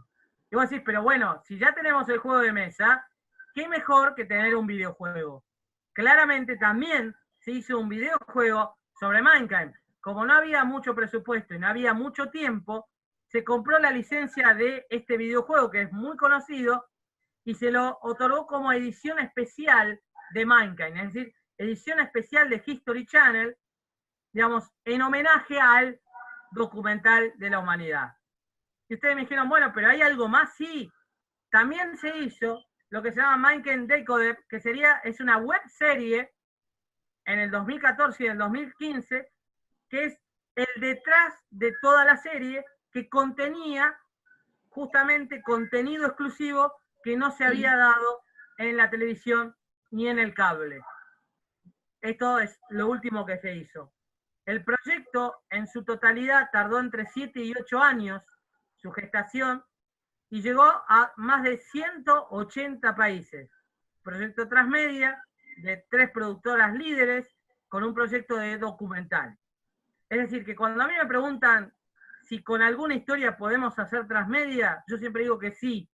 Y vos decís, pero bueno, si ya tenemos el juego de mesa, ¿qué mejor que tener un videojuego? Claramente también se hizo un videojuego sobre Mankind. Como no había mucho presupuesto y no había mucho tiempo, se compró la licencia de este videojuego que es muy conocido y se lo otorgó como edición especial de Mankind, es decir, edición especial de History Channel, digamos, en homenaje al documental de la humanidad. Y ustedes me dijeron, bueno, pero ¿hay algo más? Sí, también se hizo lo que se llama Mankind Decoded, que es una web serie en el 2014 y el 2015, que es el detrás de toda la serie, que contenía justamente contenido exclusivo que no se había dado en la televisión ni en el cable. Esto es lo último que se hizo. El proyecto en su totalidad tardó entre 7 y 8 años su gestación y llegó a más de 180 países. Proyecto transmedia de 3 productoras líderes con un proyecto de documental. Es decir, que cuando a mí me preguntan si con alguna historia podemos hacer transmedia, yo siempre digo que sí,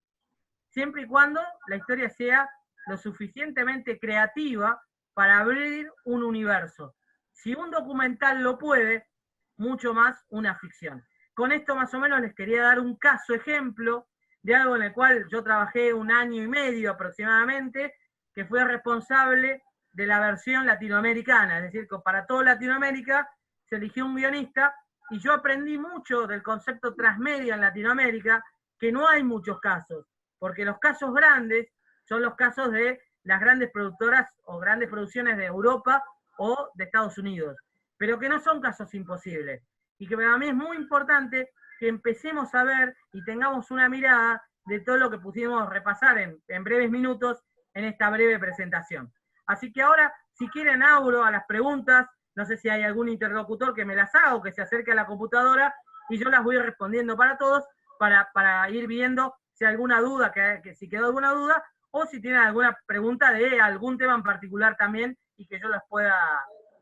siempre y cuando la historia sea lo suficientemente creativa para abrir un universo. Si un documental lo puede, mucho más una ficción. Con esto más o menos les quería dar un caso ejemplo de algo en el cual yo trabajé 1 año y medio aproximadamente, que fue responsable de la versión latinoamericana, es decir, que para toda Latinoamérica se eligió un guionista y yo aprendí mucho del concepto transmedia en Latinoamérica, que no hay muchos casos, porque los casos grandes son los casos de las grandes productoras o grandes producciones de Europa o de Estados Unidos, pero que no son casos imposibles. Y que para mí es muy importante que empecemos a ver y tengamos una mirada de todo lo que pusimos repasar en breves minutos en esta breve presentación. Así que ahora, si quieren, abro a las preguntas. No sé si hay algún interlocutor que me las haga o que se acerque a la computadora y yo las voy respondiendo para todos para ir viendo si hay alguna duda, que si quedó alguna duda, o si tienen alguna pregunta de algún tema en particular también y que yo las pueda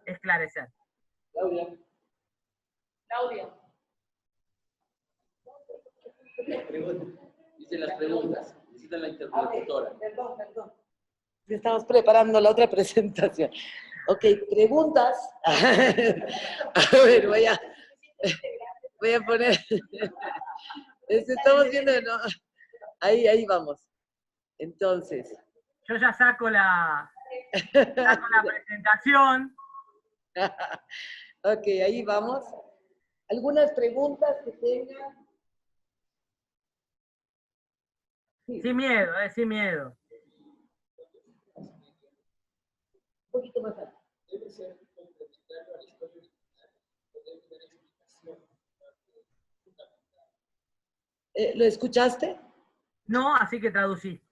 esclarecer. Claudia. Dicen las preguntas. Necesita la interlocutora. Perdón. Estamos preparando la otra presentación. Ok, preguntas. A ver, voy a poner. Estamos viendo, ¿no? Ahí vamos. Entonces. Yo ya saco la presentación. Ok, ahí vamos. ¿Algunas preguntas que tengan? Sí. Sin miedo, sin miedo. Un poquito más alto. Debe ser complementarlo a la historia original, poder tener explicación. ¿Lo escuchaste? No, así que traducí.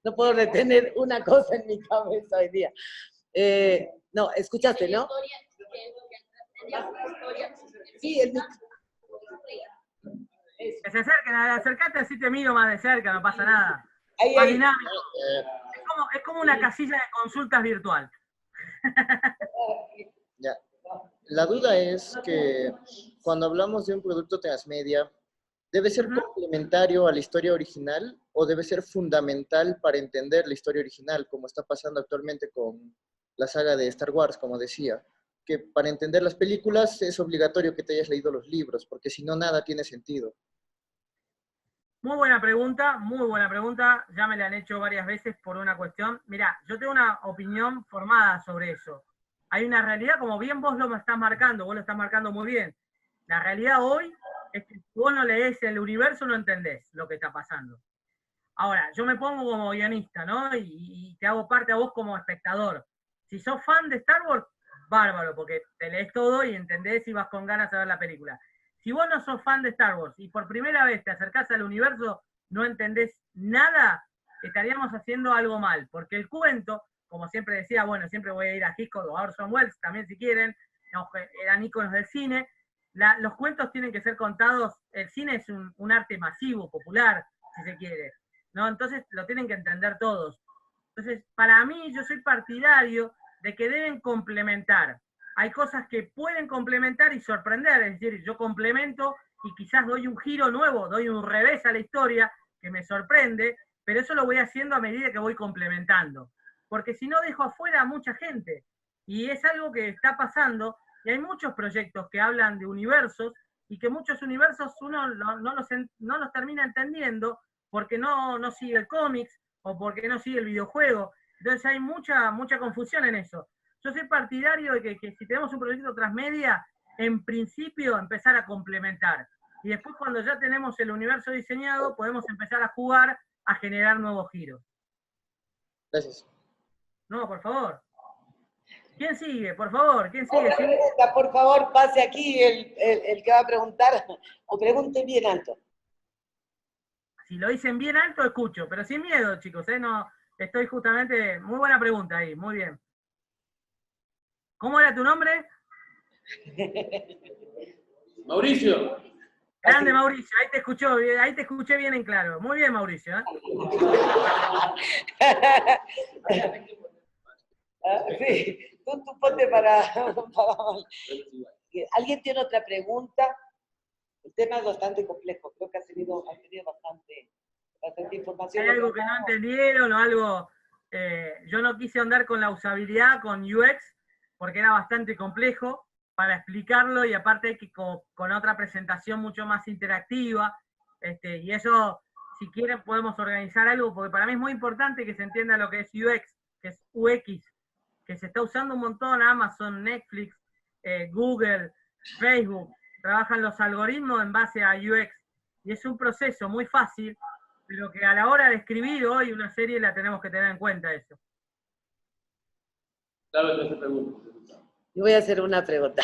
No puedo retener una cosa en mi cabeza hoy día. No, escuchaste, ¿no? Sí, que se acerquen, acercate así te miro más de cerca, no pasa nada. Más dinámico. Es como una casilla de consultas virtual. Ya. La duda es que cuando hablamos de un producto transmedia, ¿debe ser complementario a la historia original o debe ser fundamental para entender la historia original, como está pasando actualmente con la saga de Star Wars, como decía? Que para entender las películas es obligatorio que te hayas leído los libros, porque si no, nada tiene sentido. Muy buena pregunta, muy buena pregunta. Ya me la han hecho varias veces por una cuestión. Mirá, yo tengo una opinión formada sobre eso. Hay una realidad, como bien vos lo estás marcando, vos lo estás marcando muy bien. La realidad hoy es que si vos no lees el universo, no entendés lo que está pasando. Ahora, yo me pongo como guionista, ¿no? Y te hago parte a vos como espectador. Si sos fan de Star Wars, bárbaro, porque te lees todo y entendés y vas con ganas a ver la película. Si vos no sos fan de Star Wars y por primera vez te acercás al universo, no entendés nada, estaríamos haciendo algo mal, porque el cuento, como siempre decía, bueno, siempre voy a ir a Hitchcock o a Orson Welles, también si quieren, eran íconos del cine. Los cuentos tienen que ser contados, el cine es un arte masivo, popular, si se quiere, ¿no? Entonces lo tienen que entender todos. Entonces, para mí, yo soy partidario de que deben complementar. Hay cosas que pueden complementar y sorprender, es decir, yo complemento y quizás doy un giro nuevo, doy un revés a la historia que me sorprende, pero eso lo voy haciendo a medida que voy complementando. Porque si no, dejo afuera a mucha gente. Y es algo que está pasando, y hay muchos proyectos que hablan de universos, y que muchos universos uno no los termina entendiendo porque no sigue el cómics, o porque no sigue el videojuego. Entonces hay mucha confusión en eso. Yo soy partidario de que si tenemos un proyecto transmedia, en principio empezar a complementar. Y después cuando ya tenemos el universo diseñado, podemos empezar a jugar, a generar nuevos giros. Gracias. No, por favor. ¿Quién sigue? Por favor, ¿quién sigue? Otra pregunta, por favor, pase aquí el que va a preguntar, o pregunte bien alto. Si lo dicen bien alto, escucho, pero sin miedo, chicos, no, estoy justamente, muy buena pregunta ahí, muy bien. ¿Cómo era tu nombre? Mauricio. Grande Mauricio, ahí te escuché bien en claro. Muy bien, Mauricio. Sí, tú ponte para... ¿Alguien tiene otra pregunta? El tema es bastante complejo, creo que has tenido bastante información. ¿Hay algo que no entendieron o algo? Yo no quise andar con la usabilidad, con UX, porque era bastante complejo para explicarlo, y aparte que con otra presentación mucho más interactiva, y eso, si quieren, podemos organizar algo, porque para mí es muy importante que se entienda lo que es UX, que es UX, que se está usando un montón, Amazon, Netflix, Google, Facebook, trabajan los algoritmos en base a UX, y es un proceso muy fácil, pero que a la hora de escribir hoy una serie la tenemos que tener en cuenta eso. Claro, que se pregunta. Yo voy a hacer una pregunta.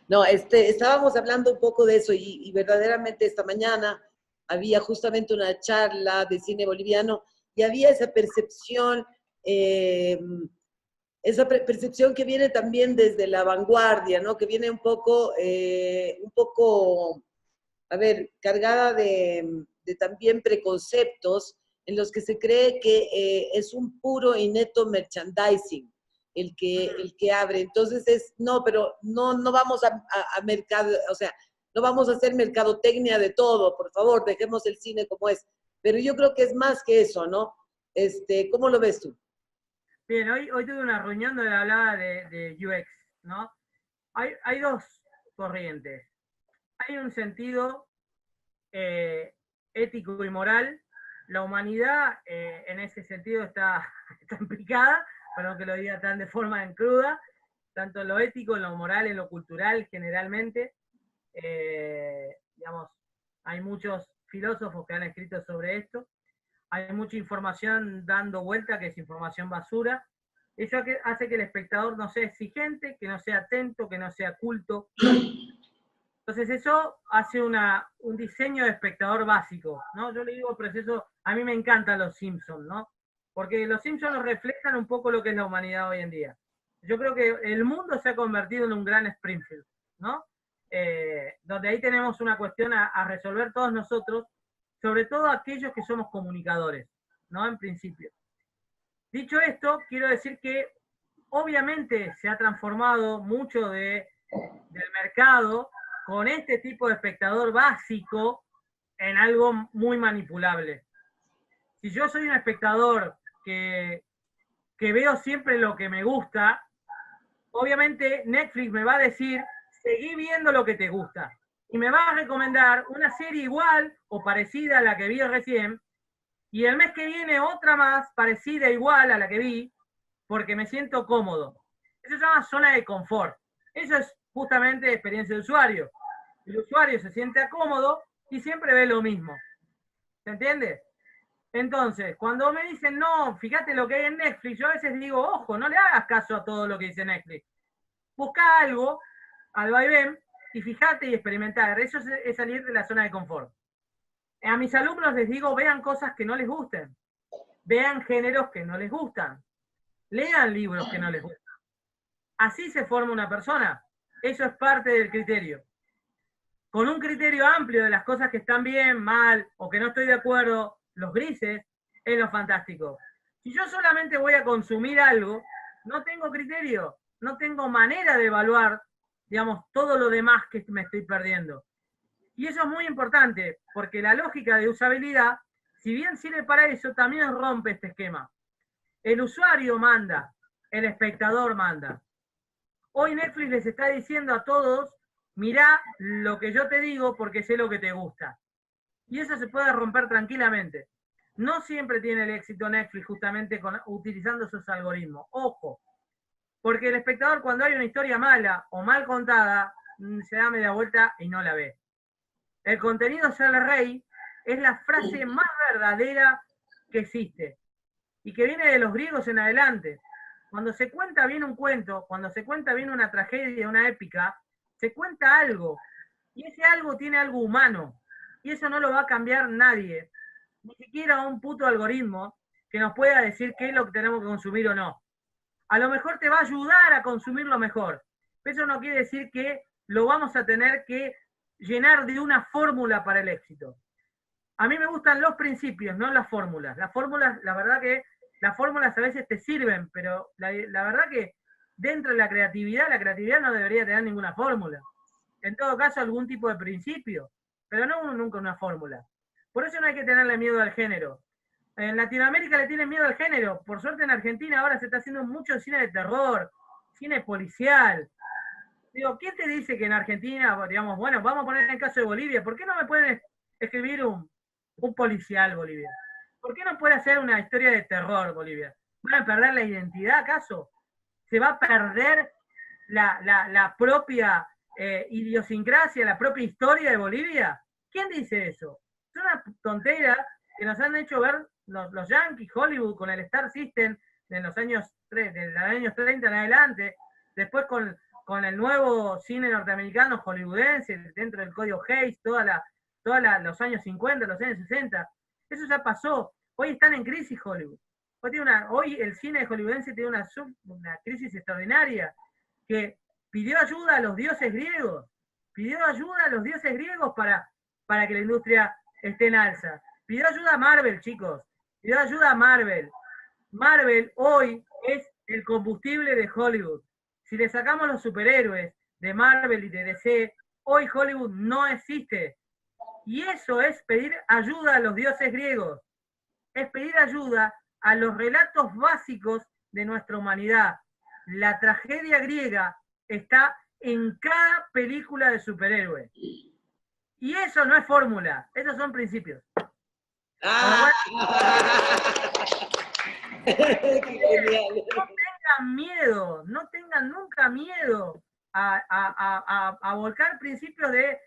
No, estábamos hablando un poco de eso y verdaderamente esta mañana había justamente una charla de cine boliviano y había esa percepción que viene también desde la vanguardia, ¿no? Que viene un poco, a ver, cargada de también preconceptos en los que se cree que es un puro y neto merchandising el que abre. Entonces pero no vamos a mercado, o sea, no vamos a hacer mercadotecnia de todo, por favor, dejemos el cine como es. Pero yo creo que es más que eso, ¿no? ¿Cómo lo ves tú? Bien, hoy tuve una reunión donde hablaba de UX, ¿no? Hay dos corrientes. Hay un sentido ético y moral. La humanidad en ese sentido está implicada, perdón que lo diga tan de forma en cruda, tanto en lo ético, en lo moral, en lo cultural generalmente. Digamos, hay muchos filósofos que han escrito sobre esto. Hay mucha información dando vuelta que es información basura. Eso hace que el espectador no sea exigente, que no sea atento, que no sea culto. Entonces eso hace un diseño de espectador básico, ¿no? Yo le digo proceso, a mí me encantan los Simpsons, ¿no? Porque los Simpsons nos reflejan un poco lo que es la humanidad hoy en día. Yo creo que el mundo se ha convertido en un gran Springfield, ¿no? Donde ahí tenemos una cuestión a resolver todos nosotros, sobre todo aquellos que somos comunicadores, ¿no? En principio. Dicho esto, quiero decir que obviamente se ha transformado mucho del mercado con este tipo de espectador básico en algo muy manipulable. Si yo soy un espectador que veo siempre lo que me gusta, obviamente Netflix me va a decir, seguí viendo lo que te gusta. Y me va a recomendar una serie igual o parecida a la que vi recién, y el mes que viene otra más parecida igual a la que vi, porque me siento cómodo. Eso se llama zona de confort. Eso es justamente experiencia de usuario. El usuario se siente cómodo y siempre ve lo mismo. ¿Se entiende? Entonces, cuando me dicen, no, fíjate lo que hay en Netflix, yo a veces digo, ojo, no le hagas caso a todo lo que dice Netflix. Busca algo, al vaivén, y fíjate y experimentar. Eso es salir de la zona de confort. A mis alumnos les digo, vean cosas que no les gusten. Vean géneros que no les gustan. Lean libros que no les gustan. Así se forma una persona. Eso es parte del criterio. Con un criterio amplio de las cosas que están bien, mal, o que no estoy de acuerdo, los grises, es lo fantástico. Si yo solamente voy a consumir algo, no tengo criterio, no tengo manera de evaluar, digamos, todo lo demás que me estoy perdiendo. Y eso es muy importante, porque la lógica de usabilidad, si bien sirve para eso, también rompe este esquema. El usuario manda, el espectador manda. Hoy Netflix les está diciendo a todos, mirá lo que yo te digo porque sé lo que te gusta. Y eso se puede romper tranquilamente. No siempre tiene el éxito Netflix justamente utilizando esos algoritmos. Ojo, porque el espectador cuando hay una historia mala o mal contada, se da media vuelta y no la ve. El contenido ser el rey es la frase más verdadera que existe y que viene de los griegos en adelante. Cuando se cuenta bien un cuento, cuando se cuenta bien una tragedia, una épica, se cuenta algo. Y ese algo tiene algo humano. Y eso no lo va a cambiar nadie. Ni siquiera un puto algoritmo que nos pueda decir qué es lo que tenemos que consumir o no. A lo mejor te va a ayudar a consumirlo mejor. Pero eso no quiere decir que lo vamos a tener que llenar de una fórmula para el éxito. A mí me gustan los principios, no las fórmulas. Las fórmulas, la verdad que las fórmulas a veces te sirven, pero la verdad que dentro de la creatividad no debería tener ninguna fórmula. En todo caso, algún tipo de principio, pero no nunca una fórmula. Por eso no hay que tenerle miedo al género. En Latinoamérica le tienen miedo al género. Por suerte en Argentina ahora se está haciendo mucho cine de terror, cine policial. Digo, ¿quién te dice que en Argentina, digamos, bueno, vamos a poner el caso de Bolivia, ¿por qué no me pueden escribir un policial Bolivia? ¿Por qué no puede hacer una historia de terror Bolivia? ¿Van a perder la identidad acaso? ¿Se va a perder la propia idiosincrasia, la propia historia de Bolivia? ¿Quién dice eso? Es una tontera que nos han hecho ver los Yankees, Hollywood, con el Star System de los años 30 en adelante, después con el nuevo cine norteamericano hollywoodense, dentro del código Hays, los años 50, los años 60. Eso ya pasó. Hoy están en crisis Hollywood. Hoy el cine hollywoodense tiene una crisis extraordinaria, que pidió ayuda a los dioses griegos. Pidió ayuda a los dioses griegos para que la industria esté en alza. Pidió ayuda a Marvel, chicos. Pidió ayuda a Marvel. Marvel hoy es el combustible de Hollywood. Si le sacamos los superhéroes de Marvel y de DC, hoy Hollywood no existe. Y eso es pedir ayuda a los dioses griegos. Es pedir ayuda a los relatos básicos de nuestra humanidad. La tragedia griega está en cada película de superhéroe. Y eso no es fórmula, esos son principios. ¡Ah! ¡Qué genial! No tengan miedo, no tengan nunca miedo a volcar principios de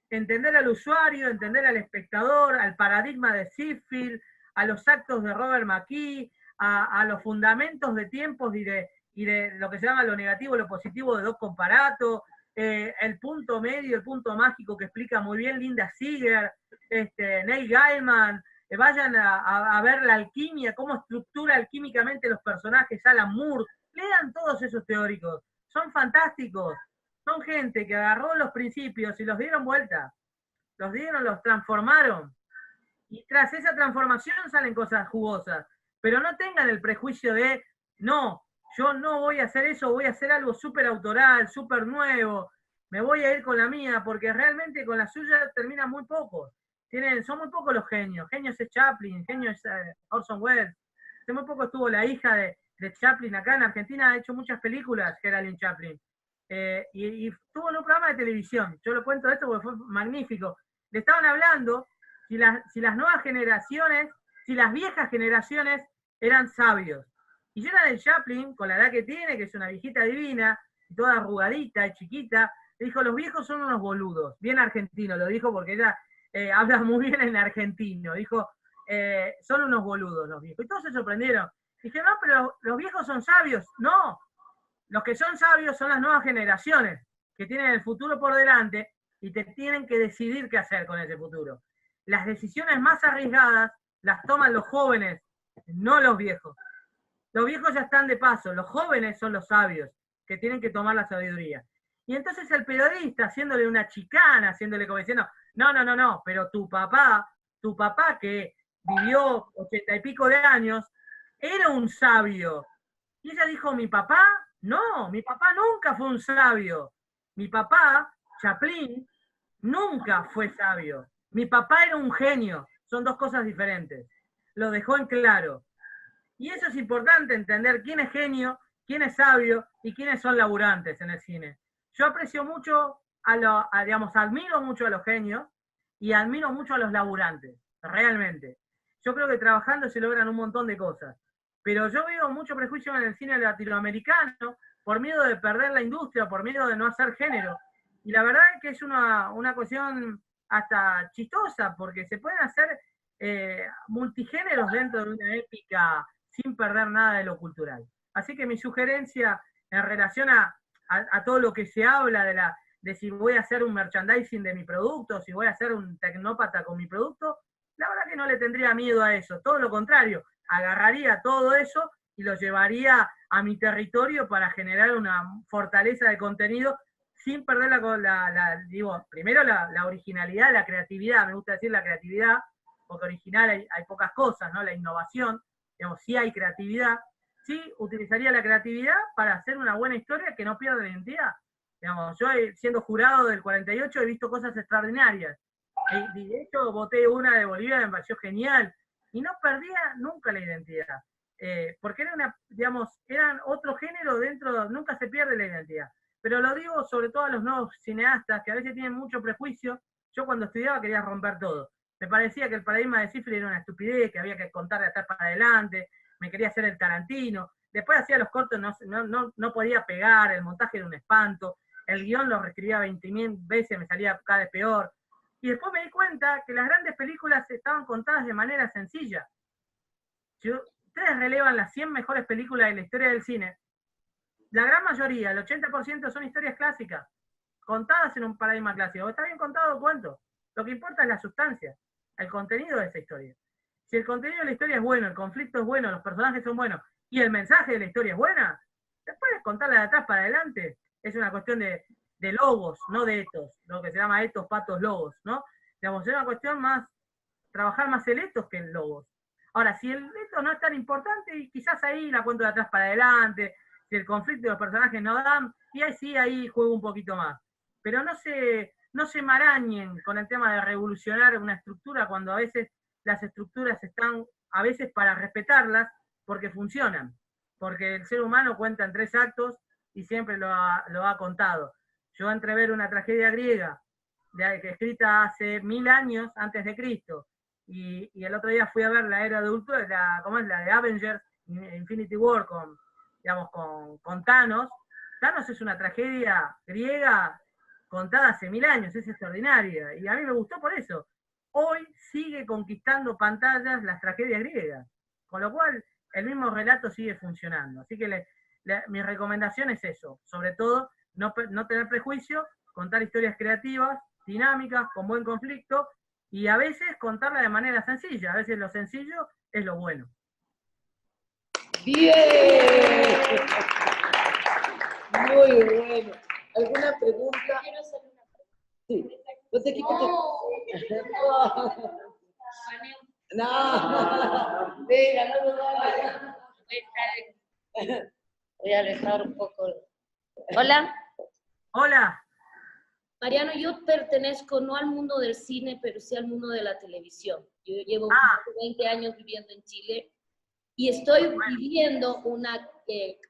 entender al usuario, entender al espectador, al paradigma de Sheffield, a los actos de Robert McKee, a los fundamentos de tiempos y de lo que se llama lo negativo y lo positivo de dos comparatos, el punto medio, el punto mágico que explica muy bien Linda Seeger, Neil Gaiman, vayan a ver la alquimia, cómo estructura alquímicamente los personajes Alan Moore, lean todos esos teóricos, son fantásticos, son gente que agarró los principios y los dieron vuelta, los transformaron, y tras esa transformación salen cosas jugosas, pero no tengan el prejuicio de, no, yo no voy a hacer eso, voy a hacer algo súper autoral, súper nuevo, me voy a ir con la mía, porque realmente con la suya terminan muy pocos. Son muy pocos los genios. Genios es Chaplin, genios es Orson Welles. Hace muy poco estuvo la hija de Chaplin acá en Argentina, ha hecho muchas películas, Geraldine Chaplin. Y estuvo en un programa de televisión. Yo lo cuento esto porque fue magnífico. Le estaban hablando si las nuevas generaciones, si las viejas generaciones eran sabios. Y Geraldine Chaplin, con la edad que tiene, que es una viejita divina, toda arrugadita y chiquita, le dijo, los viejos son unos boludos. Bien argentino, lo dijo porque ella habla muy bien en argentino. Dijo, son unos boludos los viejos. Y todos se sorprendieron. Dije, no, pero los viejos son sabios. No, los que son sabios son las nuevas generaciones, que tienen el futuro por delante y te tienen que decidir qué hacer con ese futuro. Las decisiones más arriesgadas las toman los jóvenes, no los viejos. Los viejos ya están de paso, los jóvenes son los sabios, que tienen que tomar la sabiduría. Y entonces el periodista, haciéndole una chicana, haciéndole como diciendo, no, pero tu papá que vivió 80 y pico de años, era un sabio. Y ella dijo, ¿mi papá? No, mi papá nunca fue un sabio. Mi papá, Chaplin, nunca fue sabio. Mi papá era un genio. Son dos cosas diferentes. Lo dejó en claro. Y eso es importante, entender quién es genio, quién es sabio y quiénes son laburantes en el cine. Yo aprecio mucho, digamos, admiro mucho a los genios y admiro mucho a los laburantes, realmente. Yo creo que trabajando se logran un montón de cosas. Pero yo veo mucho prejuicio en el cine latinoamericano por miedo de perder la industria, por miedo de no hacer género. Y la verdad es que es una cuestión hasta chistosa, porque se pueden hacer multigéneros dentro de una épica sin perder nada de lo cultural. Así que mi sugerencia en relación a todo lo que se habla de si voy a hacer un merchandising de mi producto, si voy a hacer un tecnópata con mi producto, la verdad que no le tendría miedo a eso, todo lo contrario, agarraría todo eso y lo llevaría a mi territorio para generar una fortaleza de contenido sin perder primero la originalidad, la creatividad, me gusta decir la creatividad, porque original hay pocas cosas, ¿no? La innovación, digamos, sí hay creatividad, sí utilizaría la creatividad para hacer una buena historia que no pierda la identidad. Digamos, yo siendo jurado del 48 he visto cosas extraordinarias. De hecho, voté una de Bolivia, me pareció genial, y no perdía nunca la identidad. Porque eran otro género dentro, nunca se pierde la identidad. Pero lo digo sobre todo a los nuevos cineastas, que a veces tienen mucho prejuicio. Yo cuando estudiaba quería romper todo. Me parecía que el paradigma de Cifre era una estupidez, que había que contar de atrás para adelante, me quería hacer el Tarantino. Después hacía los cortos, no podía pegar, el montaje era un espanto, el guión lo reescribía 20.000 veces, me salía cada vez peor. Y después me di cuenta que las grandes películas estaban contadas de manera sencilla. Si ustedes relevan las 100 mejores películas de la historia del cine, la gran mayoría, el 80% son historias clásicas, contadas en un paradigma clásico. Está bien contado el cuento. Lo que importa es la sustancia, el contenido de esa historia. Si el contenido de la historia es bueno, el conflicto es bueno, los personajes son buenos, y el mensaje de la historia es buena, después de contarla de atrás para adelante, es una cuestión de logos, no de etos, lo que se llama etos, patos, logos, ¿no? Digamos, es una cuestión más, trabajar más el etos que el logos. Ahora, si el etos no es tan importante, y quizás ahí la cuento de atrás para adelante, si el conflicto de los personajes no dan, y ahí sí, ahí juego un poquito más. Pero no se marañen con el tema de revolucionar una estructura cuando a veces las estructuras están, a veces para respetarlas, porque funcionan. Porque el ser humano cuenta en 3 actos y siempre lo ha contado. Yo entrever una tragedia griega escrita hace 1000 años antes de Cristo, y el otro día fui a ver la era de Ultron, ¿cómo es? La de Avengers, Infinity War, con Thanos. Thanos es una tragedia griega contada hace 1000 años, es extraordinaria, y a mí me gustó por eso. Hoy sigue conquistando pantallas las tragedias griegas, con lo cual el mismo relato sigue funcionando. Así que mi recomendación es eso, sobre todo no tener prejuicio, contar historias creativas, dinámicas, con buen conflicto, y a veces contarla de manera sencilla, a veces lo sencillo es lo bueno. ¡Bien! Muy bueno. ¿Alguna pregunta? Quiero hacer una pregunta. Sí. No te equivoques. No. Venga, no. Voy a alejar un poco. Hola. Hola. Mariano, yo pertenezco no al mundo del cine, pero sí al mundo de la televisión. Yo llevo 20 años viviendo en Chile y estoy viviendo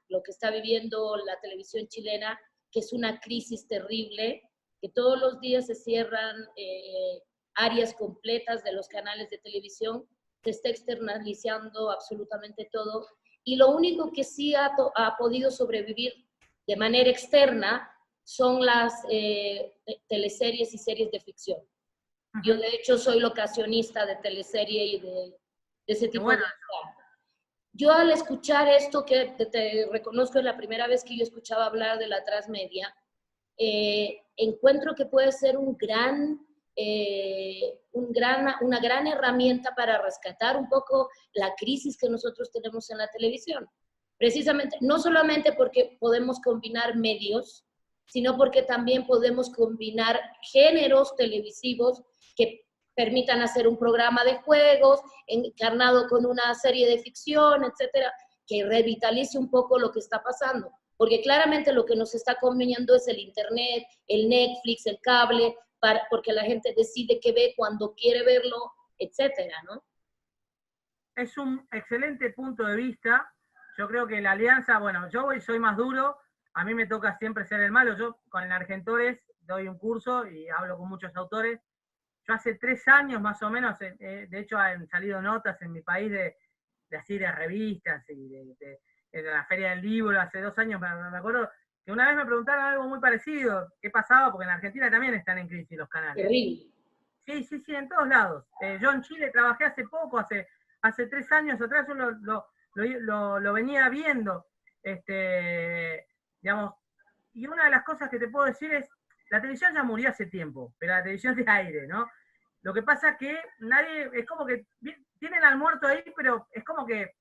lo que está viviendo la televisión chilena, que es una crisis terrible, que todos los días se cierran áreas completas de los canales de televisión, se está externalizando absolutamente todo, y lo único que sí ha podido sobrevivir de manera externa son las teleseries y series de ficción. Yo, de hecho, soy locacionista de teleserie y de ese tipo de cosas. Yo, al escuchar esto, que te reconozco, es la primera vez que yo escuchaba hablar de la transmedia, encuentro que puede ser una gran herramienta para rescatar un poco la crisis que nosotros tenemos en la televisión. precisamente, no solamente porque podemos combinar medios, sino porque también podemos combinar géneros televisivos que permitan hacer un programa de juegos encarnado con una serie de ficción, etcétera, que revitalice un poco lo que está pasando. Porque claramente lo que nos está combinando es el internet, el Netflix, el cable, porque la gente decide qué ve cuando quiere verlo, etcétera, ¿no? Es un excelente punto de vista. Yo creo que la alianza, bueno, yo hoy soy más duro, a mí me toca siempre ser el malo. Yo con el Argentores doy un curso y hablo con muchos autores. Yo hace 3 años más o menos, de hecho han salido notas en mi país de así de revistas y de la Feria del Libro, hace 2 años me acuerdo que una vez me preguntaron algo muy parecido, qué pasaba, porque en Argentina también están en crisis los canales. Terrible. Sí, en todos lados. Yo en Chile trabajé hace poco, hace 3 años atrás, yo lo venía viendo, digamos, y una de las cosas que te puedo decir es, la televisión ya murió hace tiempo, pero la televisión de aire, ¿no? Lo que pasa es que nadie, es como que tienen al muerto ahí, pero es como que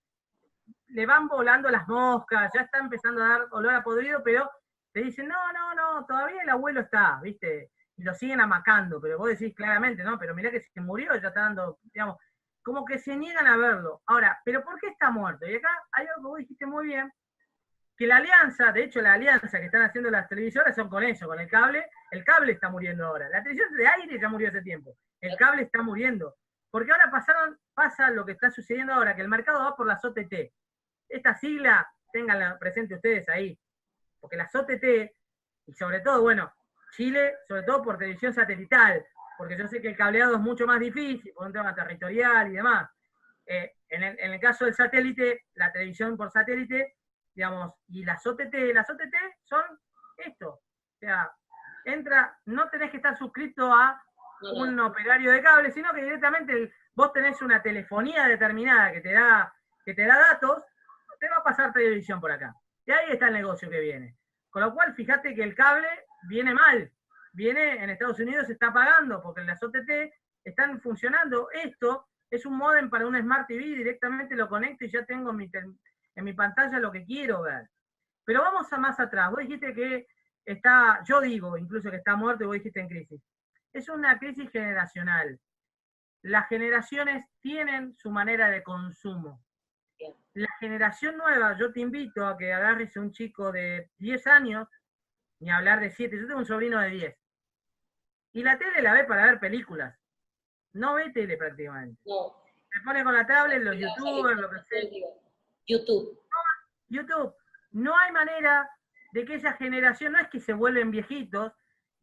le van volando las moscas, ya está empezando a dar olor a podrido, pero te dicen, no, todavía el abuelo está, ¿viste? Y lo siguen amacando, pero vos decís claramente, no, pero mirá que se murió, ya está dando, digamos, como que se niegan a verlo. Ahora, ¿pero por qué está muerto? Y acá hay algo que vos dijiste muy bien, que la alianza, de hecho la alianza que están haciendo las televisoras son con eso, con el cable está muriendo ahora. La televisión de aire ya murió hace tiempo, el cable está muriendo. Porque ahora pasa lo que está sucediendo ahora, que el mercado va por las OTT. Esta sigla, ténganla presente ustedes ahí, porque las OTT, y sobre todo, bueno, Chile, sobre todo por televisión satelital, porque yo sé que el cableado es mucho más difícil, por un tema territorial y demás. En el caso del satélite, la televisión por satélite, digamos, y las OTT son esto. O sea, no tenés que estar suscrito a un operario de cable, sino que directamente vos tenés una telefonía determinada que te da datos, te va a pasar televisión por acá. Y ahí está el negocio que viene. Con lo cual, fíjate que el cable viene mal. Viene, en Estados Unidos se está pagando, porque las OTT están funcionando. Esto es un módem para un Smart TV, directamente lo conecto y ya tengo en mi pantalla lo que quiero ver. Pero vamos a más atrás. Vos dijiste que yo digo incluso que está muerto y vos dijiste en crisis. Es una crisis generacional. Las generaciones tienen su manera de consumo. La generación nueva, yo te invito a que agarres a un chico de 10 años, ni hablar de 7, yo tengo un sobrino de 10. Y la tele la ve para ver películas. No ve tele prácticamente. No. Se pone con la tablet, los youtubers, lo que sea. YouTube. No hay manera de que esa generación, no es que se vuelven viejitos,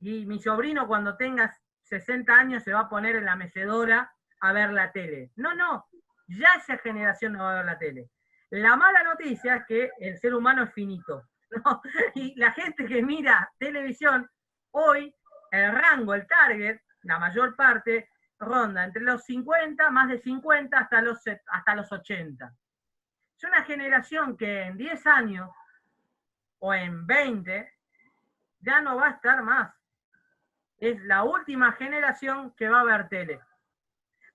y mi sobrino cuando tenga 60 años se va a poner en la mecedora a ver la tele. No, ya esa generación no va a ver la tele. La mala noticia es que el ser humano es finito, ¿no? Y la gente que mira televisión, hoy el rango, el target, la mayor parte, ronda entre los 50, más de 50, hasta los 80. Es una generación que en 10 años, o en 20, ya no va a estar más. Es la última generación que va a ver tele.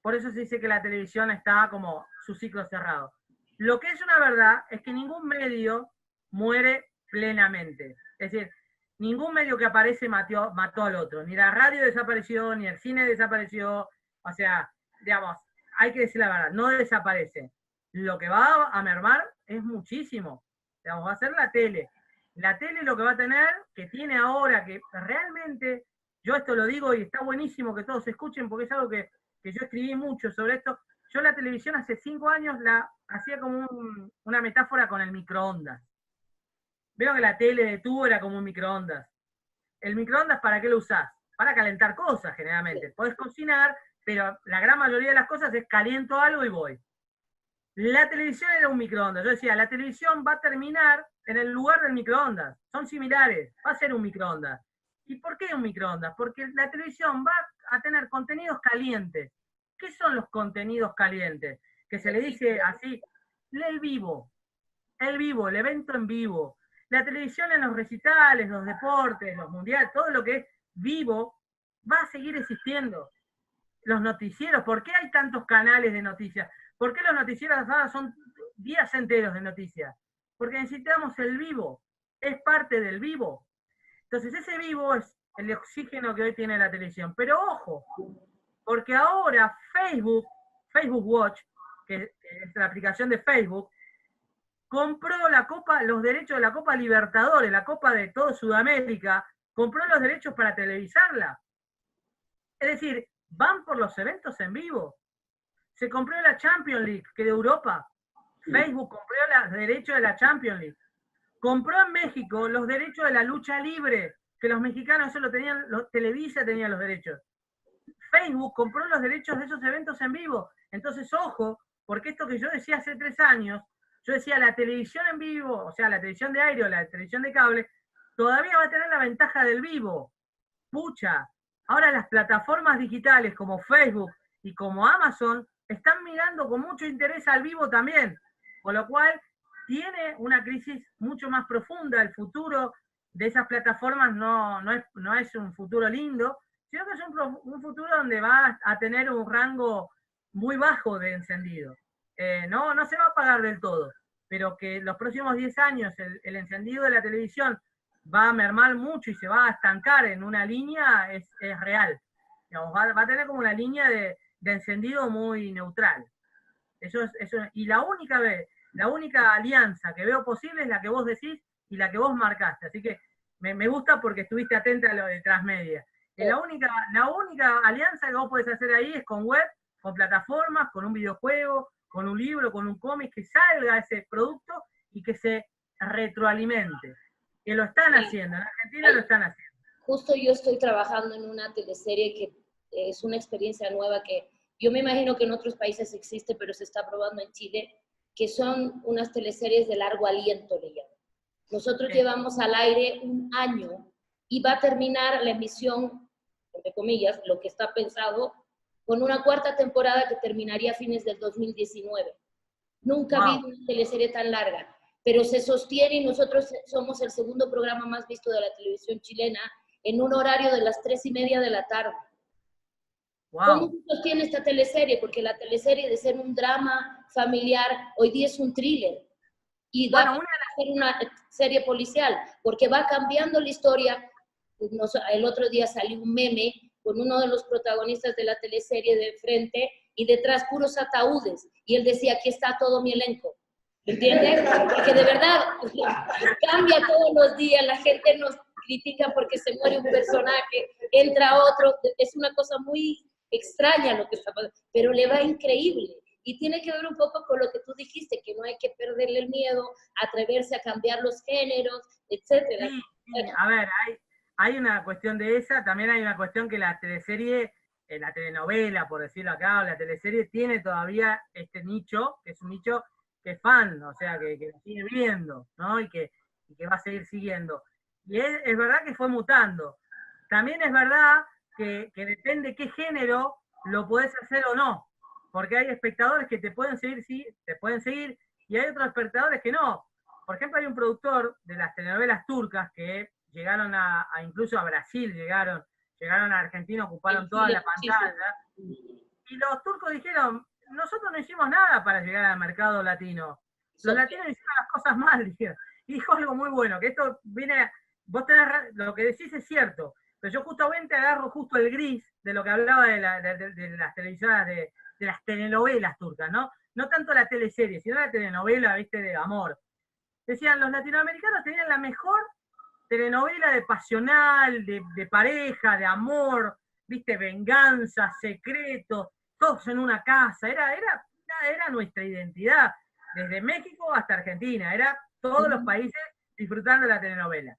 Por eso se dice que la televisión está como su ciclo cerrado. Lo que es una verdad es que ningún medio muere plenamente. Es decir, ningún medio que aparece mató al otro. Ni la radio desapareció, ni el cine desapareció. O sea, digamos, hay que decir la verdad, no desaparece. Lo que va a mermar es muchísimo. Digamos, va a ser la tele. La tele lo que va a tener, que tiene ahora, que realmente, yo esto lo digo y está buenísimo que todos escuchen, porque es algo que yo escribí mucho sobre esto. Yo la televisión hace 5 años la hacía como una metáfora con el microondas. Veo que la tele de tubo era como un microondas. ¿El microondas para qué lo usás? Para calentar cosas, generalmente. Podés cocinar, pero la gran mayoría de las cosas es caliento algo y voy. La televisión era un microondas. Yo decía, la televisión va a terminar en el lugar del microondas. Son similares, va a ser un microondas. ¿Y por qué un microondas? Porque la televisión va a tener contenidos calientes. ¿Qué son los contenidos calientes? Que se le dice así, el vivo, el evento en vivo. La televisión en los recitales, los deportes, los mundiales, todo lo que es vivo, va a seguir existiendo. Los noticieros, ¿por qué hay tantos canales de noticias? ¿Por qué los noticieros ahora son días enteros de noticias? porque necesitamos el vivo, es parte del vivo. Entonces ese vivo es el oxígeno que hoy tiene la televisión. Pero ojo, porque ahora Facebook Watch, que es la aplicación de Facebook, compró los derechos de la Copa Libertadores, la Copa de toda Sudamérica, compró los derechos para televisarla. Es decir, van por los eventos en vivo. Se compró la Champions League, que de Europa. Facebook compró los derechos de la Champions League. Compró en México los derechos de la lucha libre, que los mexicanos eso lo tenían, Televisa tenía los derechos. Facebook compró los derechos de esos eventos en vivo. Entonces, ojo, porque esto que yo decía hace 3 años, yo decía la televisión en vivo, o sea, la televisión de aire o la televisión de cable, todavía va a tener la ventaja del vivo. Pucha, ahora las plataformas digitales como Facebook y como Amazon están mirando con mucho interés al vivo también, con lo cual tiene una crisis mucho más profunda. El futuro de esas plataformas no es un futuro lindo, sino que es un futuro donde va a tener un rango muy bajo de encendido. No se va a apagar del todo, pero que los próximos 10 años el encendido de la televisión va a mermar mucho y se va a estancar en una línea es real. Digamos, va a tener como una línea de encendido muy neutral. Y la única alianza que veo posible es la que vos decís y la que vos marcaste. Así que me gusta porque estuviste atenta a lo de Transmedia. La única alianza que vos podés hacer ahí es con web, con plataformas, con un videojuego, con un libro, con un cómic, que salga ese producto y que se retroalimente. Que lo están haciendo, en Argentina lo están haciendo. Justo yo estoy trabajando en una teleserie que es una experiencia nueva que yo me imagino que en otros países existe, pero se está probando en Chile, que son unas teleseries de largo aliento, le llaman. Nosotros llevamos al aire 1 año y va a terminar la emisión, entre comillas, lo que está pensado, con una 4ª temporada que terminaría a fines del 2019. Nunca vi una teleserie tan larga, pero se sostiene y nosotros somos el 2º programa más visto de la televisión chilena en un horario de las 3:30 de la tarde. Wow. ¿Cómo se sostiene esta teleserie? Porque la teleserie, de ser un drama familiar, hoy día es un thriller. Y va a ser una serie policial, porque va cambiando la historia. El otro día salió un meme con uno de los protagonistas de la teleserie de frente y detrás puros ataúdes. Y él decía, aquí está todo mi elenco. ¿Entiendes? Porque de verdad cambia todos los días, la gente nos critica porque se muere un personaje, entra otro, es una cosa muy extraña lo que está pasando, pero le va increíble. Y tiene que ver un poco con lo que tú dijiste, que no hay que perderle el miedo, atreverse a cambiar los géneros, etcétera. Sí. A ver, hay una cuestión de esa, también hay una cuestión que la teleserie, la telenovela, por decirlo acá, o la teleserie tiene todavía este nicho, que es un nicho que es fan, o sea, que lo sigue viendo, ¿no? Y que va a seguir siguiendo. Y es verdad que fue mutando. También es verdad que depende qué género lo podés hacer o no, porque hay espectadores que te pueden seguir, sí, te pueden seguir, y hay otros espectadores que no. Por ejemplo, hay un productor de las telenovelas turcas que llegaron incluso a Brasil, llegaron a Argentina, ocuparon toda la pantalla, y los turcos dijeron, nosotros no hicimos nada para llegar al mercado latino. Los latinos hicieron las cosas mal, dijeron. Y dijo algo muy bueno, que esto viene, vos tenés, lo que decís es cierto, pero yo justamente agarro justo el gris de lo que hablaba de las televisoras, de las telenovelas turcas, ¿no? No tanto la teleserie, sino la telenovela, viste, de amor. Decían, los latinoamericanos tenían la mejor telenovela de pasional, de pareja, de amor, viste, venganza, secreto, todos en una casa, era nuestra identidad, desde México hasta Argentina, era todos los países disfrutando de la telenovela.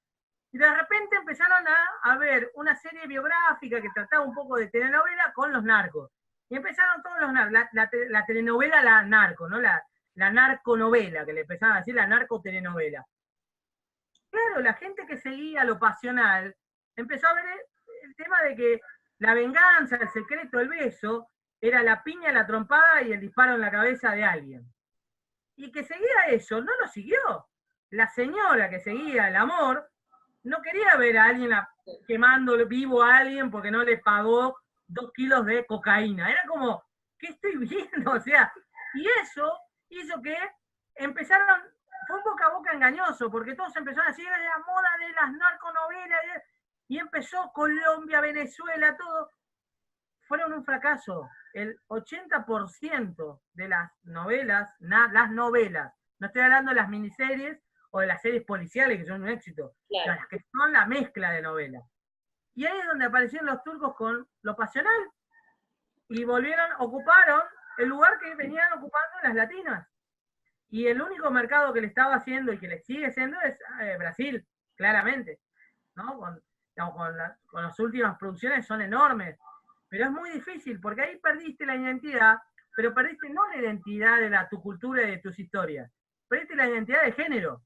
Y de repente empezaron a ver una serie biográfica que trataba un poco de telenovela con los narcos. Y empezaron todos los narcos, la telenovela, la narco, ¿no? La narconovela, que le empezaron a decir la narcotelenovela. Claro, la gente que seguía lo pasional empezó a ver el tema de que la venganza, el secreto, el beso, era la piña, la trompada y el disparo en la cabeza de alguien. Y que seguía eso, no lo siguió. La señora que seguía el amor no quería ver a alguien quemando vivo a alguien porque no le pagó 2 kilos de cocaína. Era como, ¿qué estoy viendo? O sea, y eso hizo que fue un boca a boca engañoso, porque todos empezaron a decir la moda de las narconovelas, y empezó Colombia, Venezuela, todo. Fueron un fracaso. El 80% de las novelas, no estoy hablando de las miniseries o de las series policiales que son un éxito, Claro. las que son la mezcla de novelas. Y ahí es donde aparecieron los turcos con lo pasional y ocuparon el lugar que venían ocupando las latinas. Y el único mercado que le estaba haciendo y que le sigue siendo es Brasil, claramente, ¿no? Con las últimas producciones son enormes, pero es muy difícil, porque ahí perdiste la identidad, pero perdiste no la identidad de tu cultura y de tus historias, perdiste la identidad de género.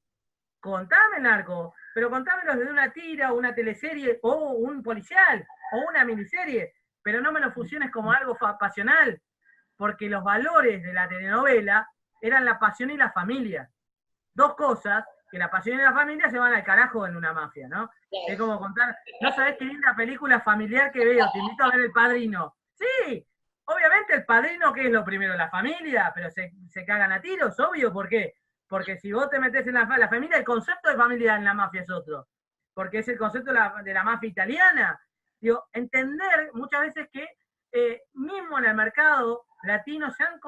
Contame el narco, pero contámelo desde una tira, una teleserie, o un policial, o una miniserie, pero no me lo fusiones como algo pasional, porque los valores de la telenovela eran la pasión y la familia. Dos cosas que la pasión y la familia se van al carajo en una mafia, ¿no? Claro. Es como contar, no sabés qué linda película familiar que veo, te invito a ver El Padrino. Sí, obviamente El Padrino, ¿qué es lo primero? La familia, pero se cagan a tiros, obvio, ¿por qué? Porque si vos te metés en la familia, el concepto de familia en la mafia es otro, porque es el concepto de la mafia italiana. Digo, entender muchas veces que mismo en el mercado latino se han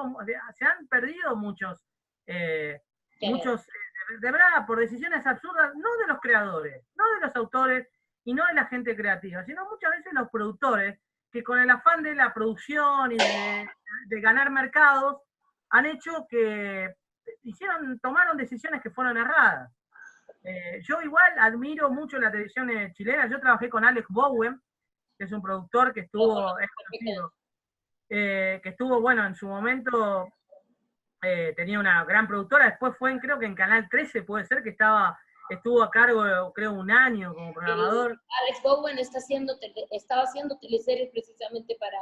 perdido muchos, de verdad, por decisiones absurdas, no de los creadores, no de los autores y no de la gente creativa, sino muchas veces los productores, que con el afán de la producción y de ganar mercados, han hecho que tomaron decisiones que fueron erradas. Yo igual admiro mucho la televisión chilena. Yo trabajé con Alex Bowen, que es un productor que estuvo, bueno, en su momento tenía una gran productora, después creo que en Canal 13 puede ser que estuvo a cargo, creo, un año como programador. Alex Bowen estaba haciendo teleseries precisamente para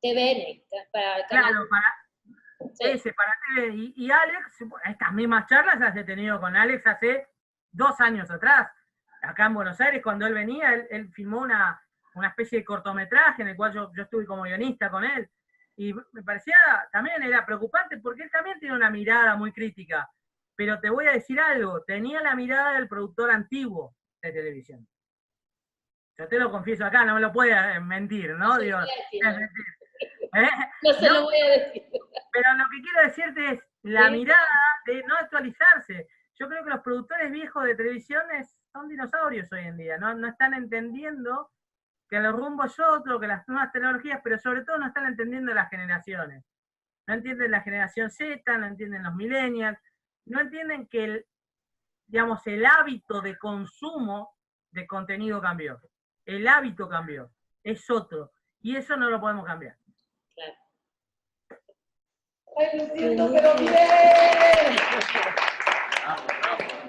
TVN, para Canal. Claro, para TV. Y Alex, estas mismas charlas las he tenido con Alex hace 2 años atrás, acá en Buenos Aires, cuando él venía, él filmó una especie de cortometraje en el cual yo estuve como guionista con él, y me parecía, también era preocupante, porque él también tiene una mirada muy crítica, pero te voy a decir algo, tenía la mirada del productor antiguo de televisión. Yo te lo confieso acá, no me lo puedes mentir, ¿no? Digo, es mentir. No se lo voy a decir. Pero lo que quiero decirte es la mirada de no actualizarse. Yo creo que los productores viejos de televisión son dinosaurios hoy en día, no están entendiendo que el rumbo es otro, que las nuevas tecnologías, pero sobre todo no están entendiendo las generaciones. No entienden la generación Z, no entienden los millennials, no entienden que el hábito de consumo de contenido cambió. El hábito cambió, es otro, y eso no lo podemos cambiar. Claro. ¡Ay, lo siento, pero bien! Bravo, bravo.